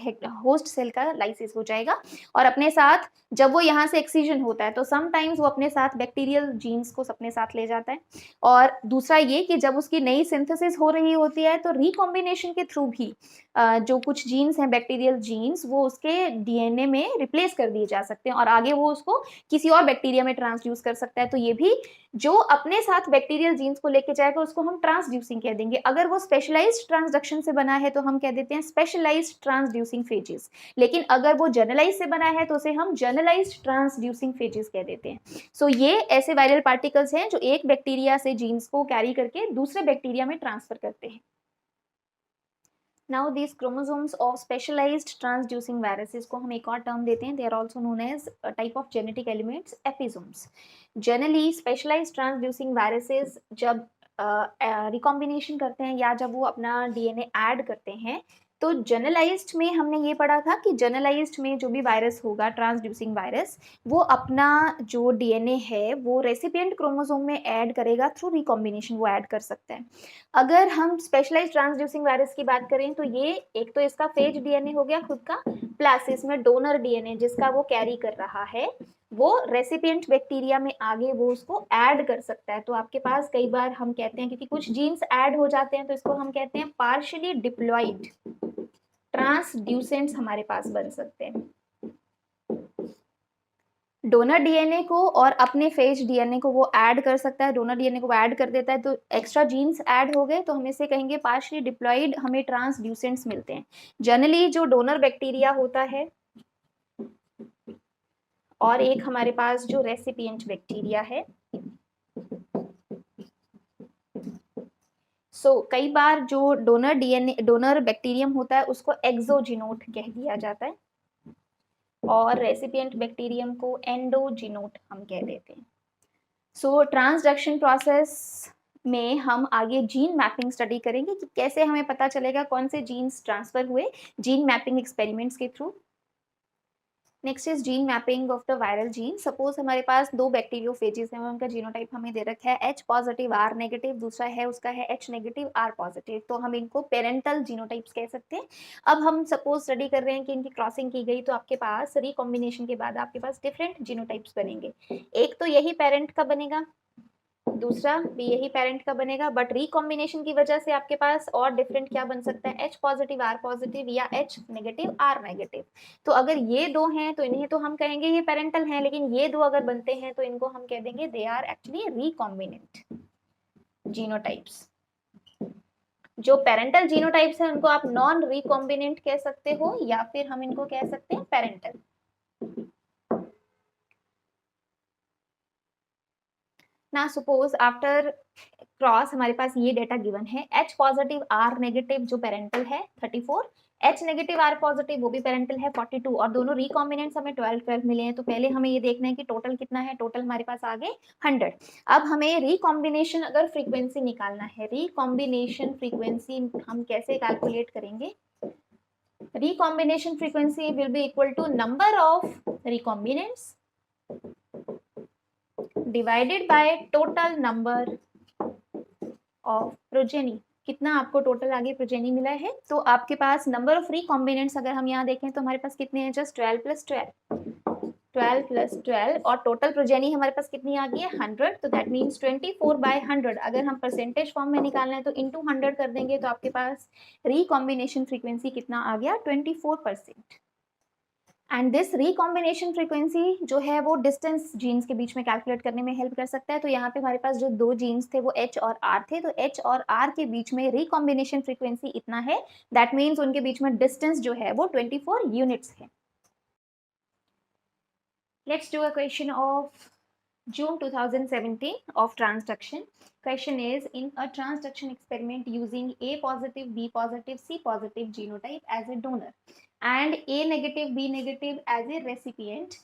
होस्ट सेल का लाइसिस हो जाएगा। और अपने साथ जब वो यहाँ से एक्सीजन होता है तो समटाइम्स वो अपने साथ बैक्टीरियल जीन्स को अपने साथ ले जाता है। और दूसरा ये कि जब उसकी नई सिंथेसिस हो रही होती है तो रिकॉम्बिनेशन के थ्रू भी जो कुछ जीन्स हैं बैक्टीरियल जीन्स वो उसके डीएनए में रिप्लेस कर दिए जा सकते हैं और आगे वो उसको किसी और बैक्टीरिया में ट्रांसड्यूस कर सकता है। तो ये भी जो अपने साथ बैक्टीरियल जीन्स को लेके जाएगा उसको हम ट्रांसड्यूसिंग कह देंगे। अगर वो स्पेशलाइज्ड ट्रांसडक्शन से बना है तो हम कह देते हैं स्पेशलाइज्ड ट्रांसड्यूसिंग फेजेस, लेकिन अगर वो जनरलाइज से बना है तो उसे हम जनरलाइज्ड ट्रांसड्यूसिंग फेजेस कह देते हैं। सो ये ऐसे वायरल पार्टिकल्स हैं जो एक बैक्टीरिया से जीन्स को कैरी करके दूसरे बैक्टीरिया में ट्रांसफर करते हैं। Now these chromosomes of specialized transducing viruses को हम एक और टर्म देते हैं, they are also known as a type of genetic elements, episomes. Generally specialized transducing viruses जब रिकॉम्बिनेशन करते हैं या जब वो अपना डीएनए ऐड करते हैं तो जनरलाइज्ड में हमने ये पढ़ा था कि जनरलाइज्ड में जो भी वायरस होगा ट्रांसड्यूसिंग वायरस वो अपना जो डीएनए है वो रेसिपिएंट क्रोमोसोम में ऐड करेगा थ्रू रिकॉम्बिनेशन, वो ऐड कर सकता है। अगर हम स्पेशलाइज्ड ट्रांसड्यूसिंग वायरस की बात करें तो ये एक तो इसका फेज डीएनए हो गया खुद का, प्लस इसमें डोनर डीएनए जिसका वो कैरी कर रहा है वो रेसिपिएंट बैक्टीरिया में आगे वो उसको ऐड कर सकता है। तो आपके पास कई बार हम कहते हैं क्योंकि कुछ जीन्स ऐड हो जाते हैं तो इसको हम कहते हैं पार्शियली डिप्लॉइड ट्रांसड्यूसेंट्स हमारे पास बन सकते हैं। डोनर डीएनए को और अपने फेज डीएनए को वो ऐड कर सकता है, डोनर डीएनए को वो ऐड कर देता है तो एक्स्ट्रा जीन्स ऐड हो गए तो हम इसे कहेंगे पार्शियली डिप्लॉइड, हमें ट्रांसड्यूसेंट्स मिलते हैं। जनरली जो डोनर बैक्टीरिया होता है और एक हमारे पास जो रेसिपिएंट बैक्टीरिया है। कई बार जो डोनर डीएनए डोनर बैक्टीरियम होता है उसको एक्सोजिनोट कह दिया जाता है और रेसिपिएंट बैक्टीरियम को एंडोजिनोट हम कह देते हैं। ट्रांसडक्शन प्रोसेस में हम आगे जीन मैपिंग स्टडी करेंगे कि कैसे हमें पता चलेगा कौन से जीन्स ट्रांसफर हुए जीन मैपिंग एक्सपेरिमेंट्स के through. Next is gene mapping of the viral gene. Suppose हमारे पास 2 बैक्टीरियोफेजेस हैं, उनका जीनोटाइप हमें दे रखा है H पॉजिटिव R नेगेटिव, दूसरा है उसका है H नेगेटिव R पॉजिटिव, तो हम इनको पेरेंटल जीनोटाइप्स कह सकते हैं। अब हम सपोज स्टडी कर रहे हैं कि इनकी क्रॉसिंग की गई तो आपके पास रिकॉम्बिनेशन के बाद आपके पास डिफरेंट जीनोटाइप्स बनेंगे। एक तो यही पेरेंट का बनेगा, दूसरा भी यही पेरेंट का बनेगा, बट रिकॉम्बिनेशन की वजह से आपके पास और डिफरेंट क्या बन सकता है H पॉजिटिव R पॉजिटिव या H नेगेटिव R नेगेटिव। तो अगर ये 2 हैं तो इन्हें तो हम कहेंगे ये पेरेंटल हैं, लेकिन ये 2 अगर बनते हैं तो इनको हम कह देंगे they are actually recombinant genotypes. जो पेरेंटल जीनोटाइप्स हैं उनको आप नॉन रिकॉम्बिनेंट कह सकते हो या फिर हम इनको कह सकते हैं पेरेंटल। ना सपोज आफ्टर क्रॉस हमारे पास ये डेटा गिवन है H पॉजिटिव R नेगेटिव जो पेरेंटल है 34, H नेगेटिव R पॉजिटिव वो भी पेरेंटल है 42 और दोनों रिकॉम्बिनेंट्स हमें 12 मिले हैं। तो पहले हमें ये देखना है कि टोटल कितना है, टोटल हमारे पास आ गए 100। अब हमें रिकॉम्बिनेशन अगर फ्रीक्वेंसी निकालना है, रिकॉम्बिनेशन फ्रीक्वेंसी हम कैसे कैलकुलेट करेंगे? Recombination frequency will be equal to number of recombinants divided by total number of progeny, कितना आपको टोटल आगे प्रोजेनी मिला है। तो आपके पास नंबर ऑफ रिकॉम्बिनेंट्स अगर हम यहाँ देखें तो हमारे पास कितने हैं, जस्ट 12 + 12 + 12, और टोटल प्रोजेनी हमारे पास कितनी आ गई है, 100। तो दैट मीन्स 24/100 अगर हम परसेंटेज फॉर्म में निकालना है तो इंटू 100 कर देंगे, तो आपके पास रिकॉम्बिनेशन फ्रीक्वेंसी कितना आ गया, 24%। एंड दिस रिकॉम्बिनेशन फ्रीक्वेंसी जो है वो डिस्टेंस जीन्स के बीच में कैलकुलेट करने में हेल्प कर सकता है। तो यहाँ पे हमारे पास जो दो जीन्स थे वो H और R थे, तो H और R के बीच में रिकॉम्बिनेशन फ्रीक्वेंसी इतना है, दैट मीन्स उनके बीच में डिस्टेंस जो है वो 24 यूनिट्स है। Let's do a question of June 2017 of transduction. Question is, in a transduction experiment using A positive, B positive, C positive genotype as a donor and A negative, B negative as a recipient,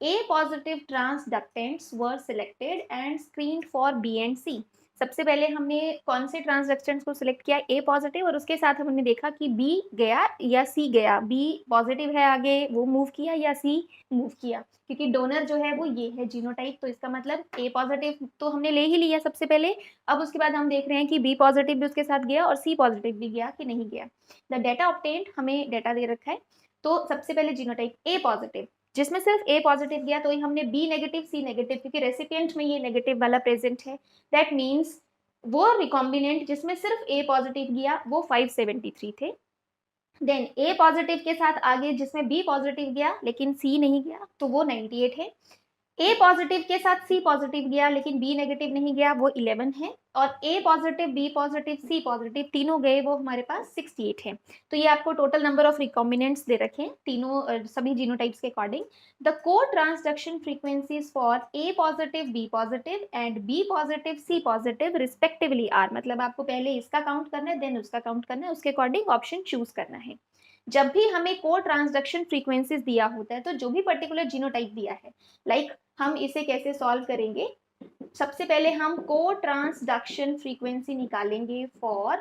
A positive transductants were selected and screened for B and C. सबसे पहले हमने कौन से ट्रांसडक्टेंट्स को select किया, ए positive, और उसके साथ हमने देखा कि बी गया या सी गया, बी पॉजिटिव है आगे वो मूव किया या सी मूव किया, क्योंकि डोनर जो है वो ये है जीनोटाइप, तो इसका मतलब ए पॉजिटिव तो हमने ले ही लिया सबसे पहले। अब उसके बाद हम देख रहे हैं कि बी पॉजिटिव भी उसके साथ गया और सी पॉजिटिव भी गया कि नहीं गया। द डेटा ऑब्टेन्ड, हमें डेटा दे रखा है, तो सबसे पहले जीनोटाइप ए पॉजिटिव जिसमें सिर्फ ए पॉजिटिव गया, तो हमने बी नेगेटिव, सी नेगेटिव, क्योंकि रेसिपिएंट में ये नेगेटिव वाला प्रेजेंट है, दैट मीन्स वो रिकॉम्बिनेंट जिसमें सिर्फ ए पॉजिटिव गया वो 573 थे। देन ए पॉजिटिव के साथ आगे जिसमें बी पॉजिटिव गया लेकिन सी नहीं गया तो वो 98 है। ए पॉजिटिव के साथ सी पॉजिटिव गया लेकिन बी नेगेटिव नहीं गया, वो 11 है। और ए positive, B positive, C positive तीनों गए, वो हमारे पास 68 है। तो ये आपको टोटल नंबर ऑफ रिकॉम्बिनेंट्स दे रखे हैं तीनों सभी जीनोटाइप्स के according. The cotransduction frequencies for A positive, B positive and B positive, C positive respectively are, मतलब आपको पहले इसका काउंट करना है देन उसका काउंट करना है, उसके अकॉर्डिंग ऑप्शन चूज करना है। जब भी हमें को ट्रांसडक्शन फ्रीक्वेंसीज दिया होता है तो जो भी पर्टिकुलर जीनोटाइप दिया है, लाइक हम इसे कैसे सॉल्व करेंगे, सबसे पहले हम को ट्रांसडक्शन फ्रीक्वेंसी निकालेंगे for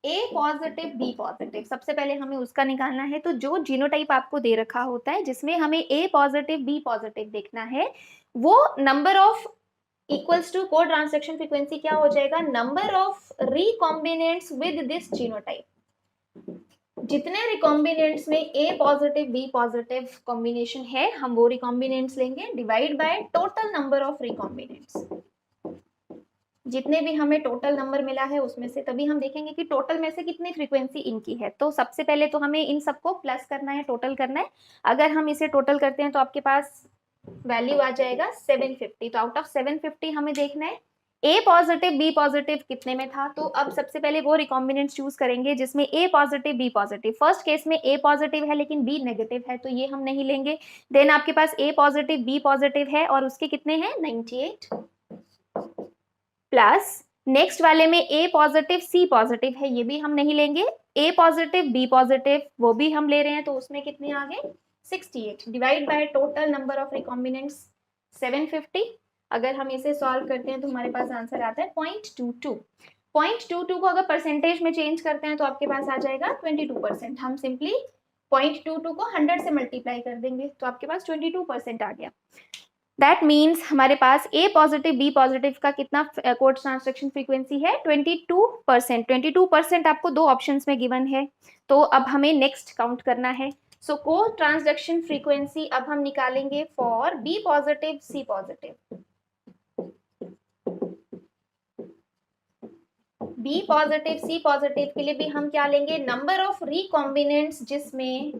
A positive, B positive, सबसे पहले हमें उसका निकालना है। तो जो जीनोटाइप आपको दे रखा होता है जिसमें हमें ए पॉजिटिव, बी पॉजिटिव देखना है, वो नंबर ऑफ इक्वल्स टू को ट्रांसडक्शन फ्रीक्वेंसी क्या हो जाएगा, number of recombinants with this genotype. जितने रिकॉम्बिनेंट्स में A positive, B positive combination है, हम वो रिकॉम्बिनेंट्स लेंगे divide by total number of recombinants. जितने भी हमें टोटल नंबर मिला है उसमें से तभी हम देखेंगे कि टोटल में से कितनी फ्रीक्वेंसी इनकी है। तो सबसे पहले तो हमें इन सबको प्लस करना है, टोटल करना है। अगर हम इसे टोटल करते हैं तो आपके पास वैल्यू आ जाएगा 750। तो आउट ऑफ 750 हमें देखना है ए पॉजिटिव, बी पॉजिटिव कितने में था। तो अब सबसे पहले वो रिकॉम्बिनेंट चूज करेंगे जिसमें A positive, B positive, first case में ए पॉजिटिव है लेकिन बी नेगेटिव है, तो ये हम नहीं लेंगे। देन आपके पास ए पॉजिटिव, बी पॉजिटिव है और उसके कितने हैं 98, प्लस नेक्स्ट वाले में ए पॉजिटिव, सी पॉजिटिव है, ये भी हम नहीं लेंगे। ए पॉजिटिव, बी पॉजिटिव वो भी हम ले रहे हैं, तो उसमें कितने आ गए 68, divide by total number of recombinants 750। अगर हम इसे सॉल्व करते हैं तो हमारे पास आंसर आता है 0.22। 0.22 को अगर परसेंटेज में चेंज करते हैं तो आपके पास आ जाएगा 22%। हम सिंपली 0.22 को 100 से मल्टीप्लाई कर देंगे तो आपके पास 22% आ गया। दैट मीन्स हमारे पास ए पॉजिटिव, बी पॉजिटिव का कितना को ट्रांसडक्शन फ्रीक्वेंसी है 22%। 22% आपको दो ऑप्शंस में गिवन है, तो अब हमें नेक्स्ट काउंट करना है। सो को ट्रांसडक्शन फ्रीक्वेंसी अब हम निकालेंगे for B positive, C positive. B positive, C positive के लिए भी हम क्या लेंगे, नंबर ऑफ रिकॉम्बिनेंट्स जिसमें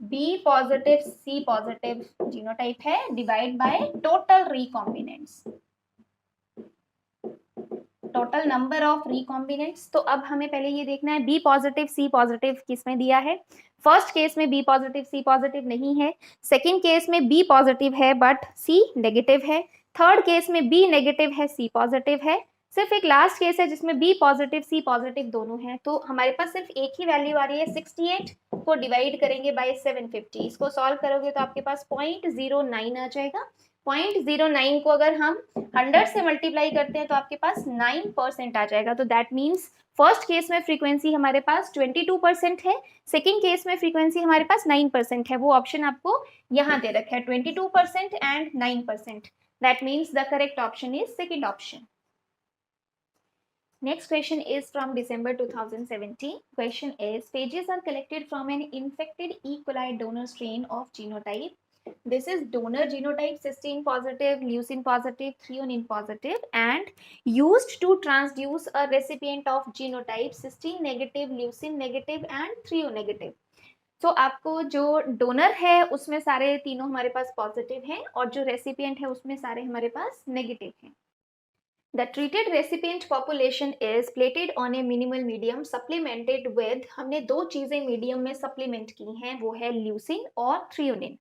B positive, C positive genotype है divide by total recombinants, total number of recombinants. तो अब हमें पहले ये देखना है बी पॉजिटिव, सी पॉजिटिव किसमें दिया है। फर्स्ट केस में बी पॉजिटिव, सी पॉजिटिव नहीं है। सेकेंड केस में बी पॉजिटिव है बट सी नेगेटिव है। थर्ड केस में बी नेगेटिव है, सी पॉजिटिव है। सिर्फ एक लास्ट केस है जिसमें बी पॉजिटिव, सी पॉजिटिव दोनों हैं। तो हमारे पास सिर्फ एक ही वैल्यू आ रही है, 68 को डिवाइड करेंगे बाय 750। इसको सॉल्व करोगे तो आपके पास 0.09 आ जाएगा। 0.09 को अगर हम 100 से मल्टीप्लाई करते हैं तो आपके पास 9% आ जाएगा। तो दैट मीन्स फर्स्ट केस में फ्रीक्वेंसी हमारे पास 22% है, सेकेंड केस में फ्रीक्वेंसी हमारे पास 9% है। वो ऑप्शन आपको यहाँ दे रखा है 22% and 9%। That means the correct option is second option. Next question is from December 2017. Question is, phages are collected from an infected E. coli donor strain of genotype. This is donor genotype cysteine positive, leucine positive, threonine positive, and used to transduce a recipient of genotype cysteine negative, leucine negative and threonegative. तो आपको जो donor है उसमें सारे तीनों हमारे पास positive हैं और जो रेसिपिएंट है उसमें सारे हमारे पास नेगेटिव हैं. The treated recipient population is plated on a minimal medium supplemented with, हमने दो चीजें मीडियम में सप्लीमेंट की हैं, वो है ल्यूसिन और threonine.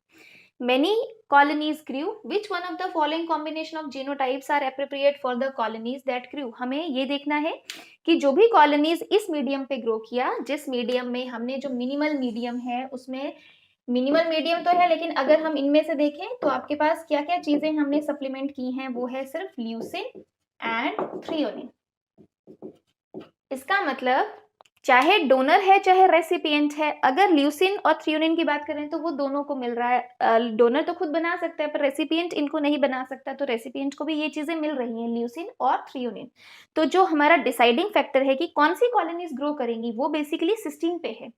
Many colonies grew. Which one of the following combination of genotypes are appropriate for the colonies that grew? हमें ये देखना है कि जो भी colonies इस मीडियम पे ग्रो किया, जिस मीडियम में हमने जो मिनिमल मीडियम है उसमें मिनिमल मीडियम तो है, लेकिन अगर हम इनमें से देखें तो आपके पास क्या क्या चीजें हमने सप्लीमेंट की हैं, वो है सिर्फ ल्यूसिन एंड थ्रियोनिन. इसका मतलब चाहे डोनर है चाहे रेसिपिएंट है, अगर ल्यूसिन और थ्रियोनिन की बात करें तो वो दोनों को मिल रहा है. डोनर तो खुद बना सकता है पर रेसिपिएंट इनको नहीं बना सकता, तो रेसिपिएंट को भी ये चीजें मिल रही हैं, ल्यूसिन और थ्रियोनिन. तो जो हमारा डिसाइडिंग फैक्टर है कि कौन सी कॉलोनीज ग्रो करेंगी वो बेसिकली सिस्टीन पे है.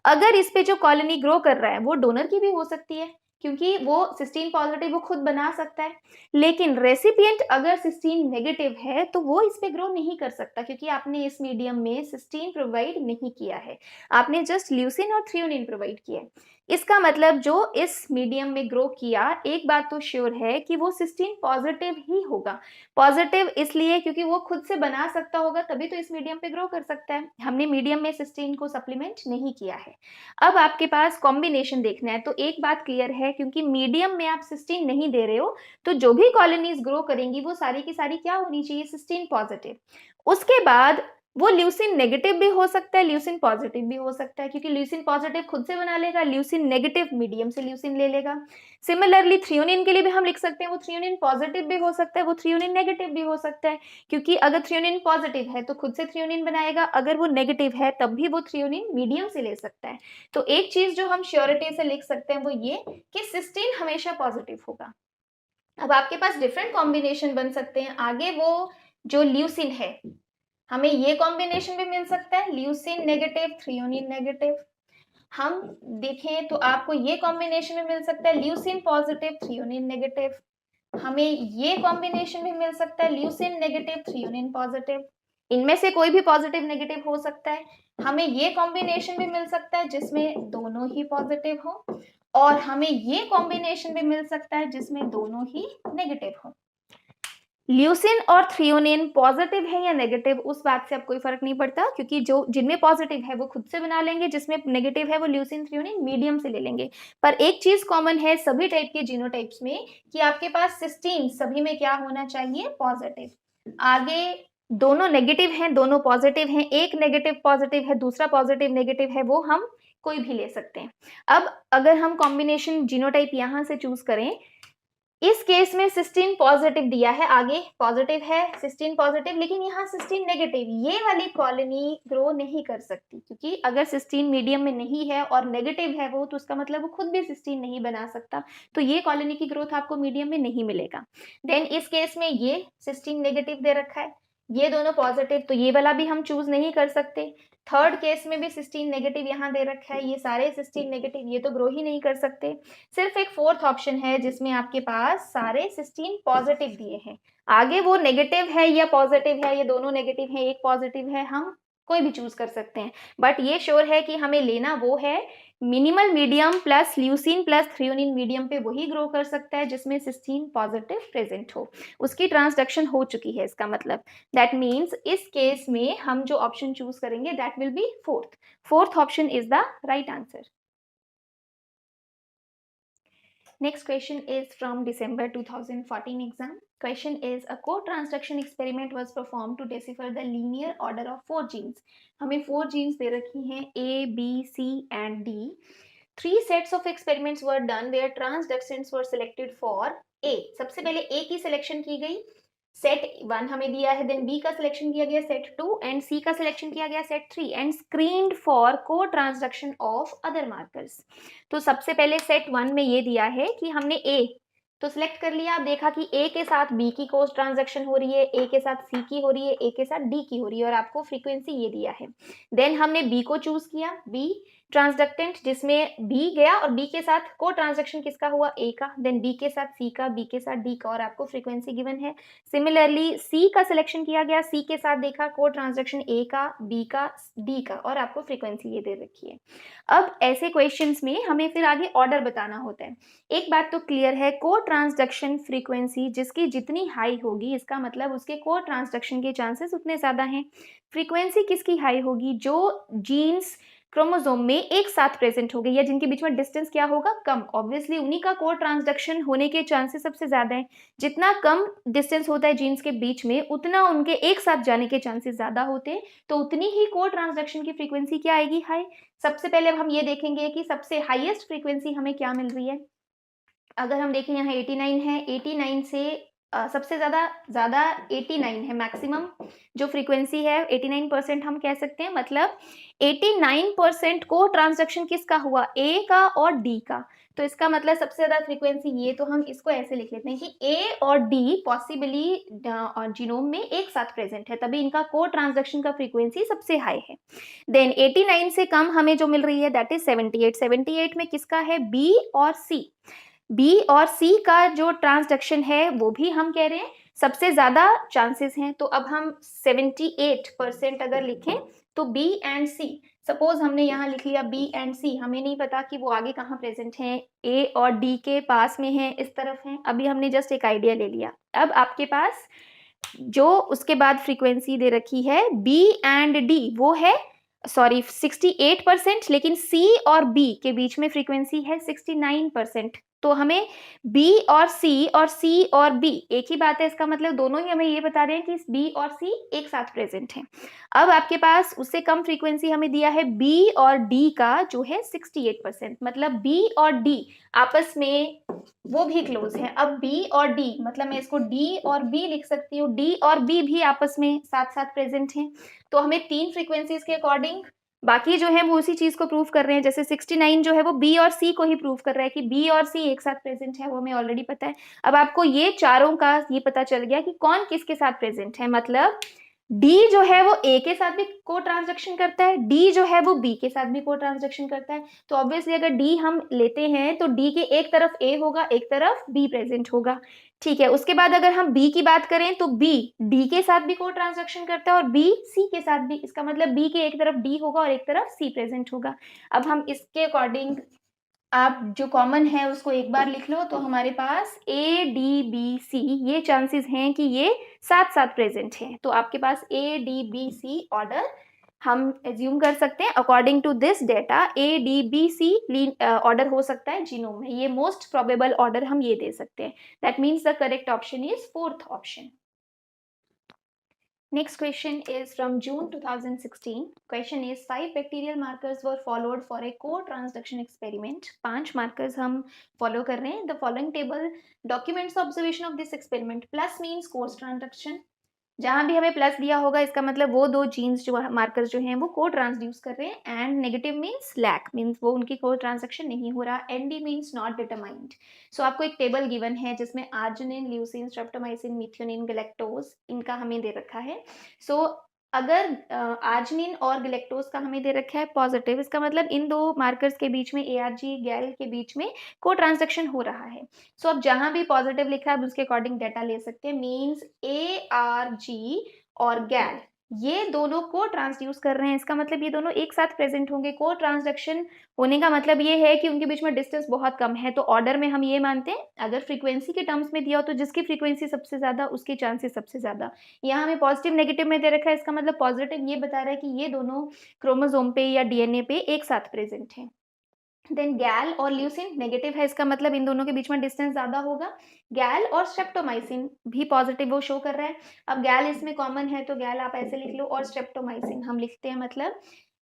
अगर इस पे जो कॉलोनी ग्रो कर रहा है वो डोनर की भी हो सकती है क्योंकि वो सिस्टीन पॉजिटिव वो खुद बना सकता है, लेकिन रेसिपिएंट अगर सिस्टीन नेगेटिव है तो वो इस पे ग्रो नहीं कर सकता क्योंकि आपने इस मीडियम में सिस्टीन प्रोवाइड नहीं किया है, आपने जस्ट ल्यूसिन और थ्रियोनिन प्रोवाइड किया है. इसका मतलब जो इस मीडियम में ग्रो किया, एक बात तो श्योर है कि वो सिस्टीन पॉजिटिव ही होगा. पॉजिटिव इसलिए क्योंकि वो खुद से बना सकता होगा तभी तो इस मीडियम पे ग्रो कर सकता है. हमने मीडियम में सिस्टीन को सप्लीमेंट नहीं किया है. अब आपके पास कॉम्बिनेशन देखना है, तो एक बात क्लियर है, क्योंकि मीडियम में आप सिस्टीन नहीं दे रहे हो तो जो भी कॉलोनीज ग्रो करेंगी वो सारी की सारी क्या होनी चाहिए, सिस्टीन पॉजिटिव. उसके बाद वो ल्यूसिन नेगेटिव भी हो सकता है, ल्यूसिन पॉजिटिव भी हो सकता है, क्योंकि ल्यूसिन पॉजिटिव खुद से बना लेगा, ल्यूसिन नेगेटिव मीडियम से ल्यूसिन ले लेगा. सिमिलरली थ्रियोनिन के लिए भी हम लिख सकते हैं वो थ्रियोनिन पॉजिटिव भी हो सकता है, वो थ्रियोनिन नेगेटिव भी हो सकता है, क्योंकि अगर थ्रियोनिन पॉजिटिव है तो खुद से थ्रियोनिन बनाएगा, अगर वो नेगेटिव है तब भी वो थ्रियोनिन मीडियम से ले सकता है. तो एक चीज जो हम श्योरिटी से लिख सकते हैं वो ये कि सिस्टीन हमेशा पॉजिटिव होगा. अब आपके पास डिफरेंट कॉम्बिनेशन बन सकते हैं. आगे वो जो ल्यूसिन है हमें ये कॉम्बिनेशन भी मिल सकता है, ल्यूसिन नेगेटिव थ्रियोनिन नेगेटिव. हम देखें तो आपको ये कॉम्बिनेशन भी मिल सकता है, ल्यूसिन पॉजिटिव थ्रियोनिन नेगेटिव. हमें ये कॉम्बिनेशन भी मिल सकता है, ल्यूसिन नेगेटिव थ्रियोनिन पॉजिटिव. इनमें से कोई भी पॉजिटिव नेगेटिव हो सकता है. हमें ये कॉम्बिनेशन भी मिल सकता है जिसमें दोनों ही पॉजिटिव हो, और हमें ये कॉम्बिनेशन भी मिल सकता है जिसमें दोनों ही नेगेटिव हो. ल्यूसिन और थ्रियोनिन पॉजिटिव है या नेगेटिव उस बात से अब कोई फर्क नहीं पड़ता, क्योंकि जो जिनमें पॉजिटिव है वो खुद से बना लेंगे, जिसमें नेगेटिव है वो ल्यूसिन थ्रियोनिन मीडियम से ले लेंगे. पर एक चीज कॉमन है सभी टाइप के जीनोटाइप्स में कि आपके पास सिस्टीन सभी में क्या होना चाहिए, पॉजिटिव. आगे दोनों नेगेटिव हैं, दोनों पॉजिटिव हैं, एक नेगेटिव पॉजिटिव है दूसरा पॉजिटिव नेगेटिव है, वो हम कोई भी ले सकते हैं. अब अगर हम कॉम्बिनेशन जीनोटाइप यहां से चूज करें, इस केस में सिस्टीन पॉजिटिव दिया है, आगे पॉजिटिव है सिस्टीन पॉजिटिव, लेकिन यहाँ सिस्टीन नेगेटिव, ये वाली कॉलोनी ग्रो नहीं कर सकती, क्योंकि अगर सिस्टीन मीडियम में नहीं है और नेगेटिव है वो, तो उसका मतलब वो खुद भी सिस्टीन नहीं बना सकता, तो ये कॉलोनी की ग्रोथ आपको मीडियम में नहीं मिलेगा. देन इस केस में ये सिस्टीन नेगेटिव दे रखा है, ये दोनों पॉजिटिव, तो ये वाला भी हम चूज नहीं कर सकते. थर्ड केस में भी सिस्टीन नेगेटिव यहाँ दे रखा है, ये सारे सिस्टीन नेगेटिव, ये तो ग्रो ही नहीं कर सकते. सिर्फ एक फोर्थ ऑप्शन है जिसमें आपके पास सारे सिस्टीन पॉजिटिव दिए हैं. आगे वो नेगेटिव है या पॉजिटिव है, ये दोनों नेगेटिव है एक पॉजिटिव है, हम कोई भी चूज कर सकते हैं. बट ये श्योर है कि हमें लेना वो है minimal medium plus leucine plus threonine medium पे वही ग्रो कर सकता है जिसमें सिस्टीन पॉजिटिव प्रेजेंट हो, उसकी ट्रांसडक्शन हो चुकी है. इसका मतलब दैट मीन्स इस केस में हम जो ऑप्शन चूज करेंगे that will be fourth option is the right answer. Next question is from December 2014 exam. Question is, a co-transduction experiment was performed to decipher the linear order of 4 genes. हमें 4 genes दे रखी हैं A, B, C and D. 3 sets of experiments were done where transductions were selected for A. सबसे पहले A की selection की गई, set 1 हमें दिया है, देन बी का सिलेक्शन किया गया सेट 2 एंड सी का सिलेक्शन किया गया सेट 3 एंड स्क्रीन्ड फॉर को ट्रांसडक्शन ऑफ अदर मार्कर्स. तो सबसे पहले सेट 1 में ये दिया है कि हमने ए तो सिलेक्ट कर लिया, आप देखा कि ए के साथ बी की कोर्स ट्रांजैक्शन हो रही है, ए के साथ सी की हो रही है, ए के साथ डी की हो रही है और आपको फ्रीक्वेंसी ये दिया है। देन हमने बी को चूज किया, बी ट्रांसडक्टेंट जिसमें बी गया और बी के साथ को ट्रांजैक्शन किसका हुआ, ए का, देन बी के साथ सी का, बी के साथ डी का और आपको फ्रीक्वेंसी गिवन है। सिमिलरली सी का सिलेक्शन किया गया, सी के साथ देखा को ट्रांजैक्शन ए का, बी का, डी का और आपको फ्रीक्वेंसी ये दे रखी है। अब ऐसे क्वेश्चंस में हमें फिर आगे ऑर्डर बताना होता है। एक बात तो क्लियर है, को ट्रांसडक्शन फ्रीक्वेंसी जिसकी जितनी हाई होगी इसका मतलब उसके को ट्रांसडक्शन के चांसेस उतने ज्यादा हैं। फ्रीक्वेंसी किसकी हाई होगी, जो जीन्स क्रोमोसोम में एक साथ प्रेजेंट हो गई या जिनके बीच में डिस्टेंस क्या होगा, कम, ऑब्वियसली उन्हीं का को ट्रांसडक्शन होने के चांसेस सबसे ज्यादा है। जितना कम डिस्टेंस होता है जीन्स के बीच में उतना उनके एक साथ जाने के चांसेस ज्यादा होते हैं, तो उतनी ही को ट्रांसडक्शन की फ्रीक्वेंसी क्या आएगी, हाई। सबसे पहले अब हम ये देखेंगे कि सबसे हाईएस्ट फ्रीक्वेंसी हमें क्या मिल रही है। अगर हम देखें यहाँ 89 है, 89 से सबसे ज्यादा 89 है, मैक्सिमम जो फ्रीक्वेंसी है 89% हम कह सकते हैं, मतलब 89% को ट्रांसडक्शन किसका हुआ, ए का और डी का। तो इसका मतलब सबसे ज्यादा फ्रीक्वेंसी ये, तो हम इसको ऐसे लिख लेते हैं कि ए और डी पॉसिबली जीनोम में एक साथ प्रेजेंट है, तभी इनका को ट्रांसडक्शन का फ्रीक्वेंसी सबसे हाई है। देन 89 से कम हमें जो मिल रही है दैट इज 78। 78 में किसका है, बी और सी। बी और सी का जो ट्रांसडक्शन है वो भी हम कह रहे हैं सबसे ज्यादा चांसेस हैं। तो अब हम 78% अगर लिखें तो बी एंड सी, सपोज हमने यहाँ लिख लिया बी एंड सी, हमें नहीं पता कि वो आगे कहाँ प्रेजेंट हैं, ए और डी के पास में है, इस तरफ है, अभी हमने जस्ट एक आइडिया ले लिया। अब आपके पास जो उसके बाद फ्रीक्वेंसी दे रखी है बी एंड डी वो है 68%, लेकिन सी और बी के बीच में फ्रीक्वेंसी है 69%। तो हमें B और C और B एक ही बात है, इसका मतलब दोनों ही हमें ये बता रहे हैं कि B और C एक साथ प्रेजेंट हैं। अब आपके पास उससे कम फ्रीक्वेंसी हमें दिया है B और D का जो है 68%, मतलब B और D आपस में वो भी क्लोज है। अब B और D मतलब मैं इसको D और B लिख सकती हूँ, D और B भी आपस में साथ साथ प्रेजेंट हैं। तो हमें तीन फ्रीक्वेंसीज के अकॉर्डिंग बाकी जो है वो उसी चीज को प्रूव कर रहे हैं, जैसे 69 जो है वो बी और सी को ही प्रूव कर रहा है कि बी और सी एक साथ प्रेजेंट है, वो हमें ऑलरेडी पता है। अब आपको ये चारों का ये पता चल गया कि कौन किसके साथ प्रेजेंट है, मतलब डी जो है वो ए के साथ भी को ट्रांसडक्शन करता है, डी जो है वो बी के साथ भी को ट्रांसडक्शन करता है। तो ऑब्वियसली अगर डी हम लेते हैं तो डी के एक तरफ ए होगा, एक तरफ बी प्रेजेंट होगा, ठीक है। उसके बाद अगर हम बी की बात करें तो बी डी के साथ भी को ट्रांसडक्शन करता है और बी सी के साथ भी, इसका मतलब बी के एक तरफ डी होगा और एक तरफ सी प्रेजेंट होगा। अब हम इसके अकॉर्डिंग आप जो कॉमन है उसको एक बार लिख लो, तो हमारे पास ए डी बी सी ये चांसेस हैं कि ये साथ साथ प्रेजेंट हैं। तो आपके पास A D B C order हम एज्यूम कर सकते हैं, according to this data A D B C order हो सकता है जीनोम में, ये मोस्ट प्रोबेबल ऑर्डर हम ये दे सकते हैं। That means the correct option is fourth option. Next question is from June 2016. Question is 5 bacterial markers were followed for a co-transduction experiment. 5 markers हम follow कर रहे हैं. The following table documents the observation of this experiment. Plus means course transduction. जहां भी हमें plus दिया होगा इसका मतलब वो दो जीन्स जो मार्कर्स जो हैं वो को ट्रांसड्यूस कर रहे हैं, and negative means lack means वो उनकी को ट्रांसक्शन नहीं हो रहा, ND means not determined. So आपको एक टेबल गिवन है जिसमें arginine, leucine, streptomycin, methionine, galactose इनका हमें दे रखा है। सो अगर आर्जिनिन और गैलेक्टोज का हमें दे रखा है पॉजिटिव, इसका मतलब इन दो मार्कर्स के बीच में ARG गैल के बीच में को ट्रांसक्शन हो रहा है। सो अब जहां भी पॉजिटिव लिखा है उसके अकॉर्डिंग डाटा ले सकते हैं, मीन्स ARG और गैल ये दोनों को ट्रांसड्यूस कर रहे हैं, इसका मतलब ये दोनों एक साथ प्रेजेंट होंगे। को ट्रांसडक्शन होने का मतलब ये है कि उनके बीच में डिस्टेंस बहुत कम है। तो ऑर्डर में हम ये मानते हैं अगर फ्रीक्वेंसी के टर्म्स में दिया हो तो जिसकी फ्रीक्वेंसी सबसे ज्यादा उसके चांसेस सबसे ज्यादा। यहाँ हमें पॉजिटिव नेगेटिव में दे रखा है, इसका मतलब पॉजिटिव ये बता रहा है कि ये दोनों क्रोमोसोम पे या DNA पे एक साथ प्रेजेंट है। देन गैल और ल्यूसिन नेगेटिव है, इसका मतलब इन दोनों के बीच में डिस्टेंस ज्यादा होगा। गैल और स्ट्रेप्टोमाइसिन भी पॉजिटिव वो शो कर रहा है। अब गैल इसमें कॉमन है तो गैल आप ऐसे लिख लो और स्ट्रेप्टोमाइसिन हम लिखते हैं, मतलब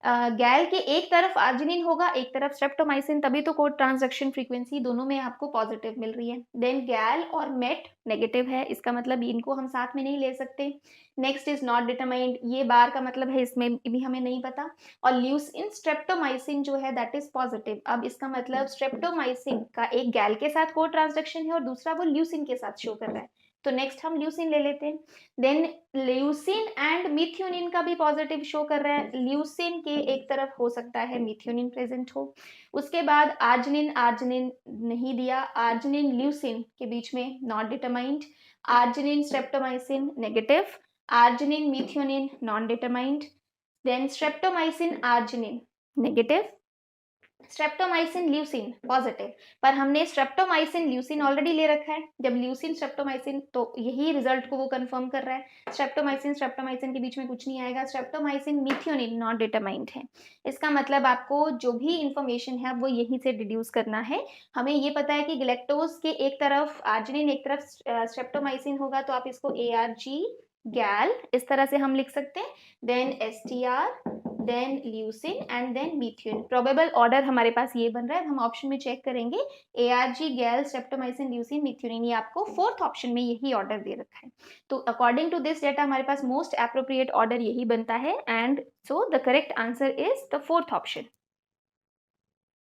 गैल के एक तरफ आर्जिनिन होगा, एक तरफ स्ट्रेप्टोमाइसिन, तभी तो कोड ट्रांसडक्शन फ्रीक्वेंसी दोनों में आपको पॉजिटिव मिल रही है। देन गैल और मेट नेगेटिव है, इसका मतलब इनको हम साथ में नहीं ले सकते। नेक्स्ट इज नॉट डिटरमाइंड, ये बार का मतलब है इसमें भी हमें नहीं पता। और ल्यूसिन स्ट्रेप्टोमाइसिन जो है दैट इज पॉजिटिव। अब इसका मतलब स्ट्रेप्टोमाइसिन का एक गैल के साथ कोड ट्रांसडक्शन है और दूसरा वो ल्यूसिन के साथ शो कर रहा है, तो नेक्स्ट हम ल्यूसिन ले लेते हैं। देन ल्यूसिन एंड मिथ्योनिन का भी पॉजिटिव शो कर रहा है, ल्यूसिन के एक तरफ हो सकता है मिथ्योनिन प्रेजेंट हो। उसके बाद आर्जिनिन, आर्जिनिन नहीं दिया, आर्जिनिन ल्यूसिन के बीच में not determined, arginine streptomycin negative, arginine methionine non determined, then streptomycin arginine negative, streptomycin leucine positive. पर हमने स्ट्रेप्टोमाइसिन ल्यूसिन ऑलरेडी ले रखा है, जब ल्यूसिन स्ट्रेप्टोमाइसिन, तो यही रिजल्ट को वो कंफर्म कर रहा है। स्ट्रेप्टोमाइसिन के बीच में कुछ नहीं आएगा, स्ट्रेप्टोमाइसिन मिथ्योनिन नॉट डिटरमाइंड है। इसका मतलब आपको जो भी इंफॉर्मेशन है वो यहीं से डिड्यूस करना है। हमें ये पता है कि ग्लैक्टोज के एक तरफ आर्जिनिन, एक तरफ स्ट्रेप्टोमाइसिन होगा, तो आप इसको ARG गैल इस तरह से हम लिख सकते हैं, then STR, then leucine and then methionine. Probable order हमारे पास ये बन रहा है, हम ऑप्शन में चेक करेंगे ARG गैल स्ट्रेप्टोमाइसिन ल्यूसिन मिथ्योनिन, ये आपको फोर्थ ऑप्शन में यही ऑर्डर दे रखा है। तो अकॉर्डिंग टू दिस डेटा हमारे पास मोस्ट एप्रोप्रिएट ऑर्डर यही बनता है, and so the correct answer is the fourth option.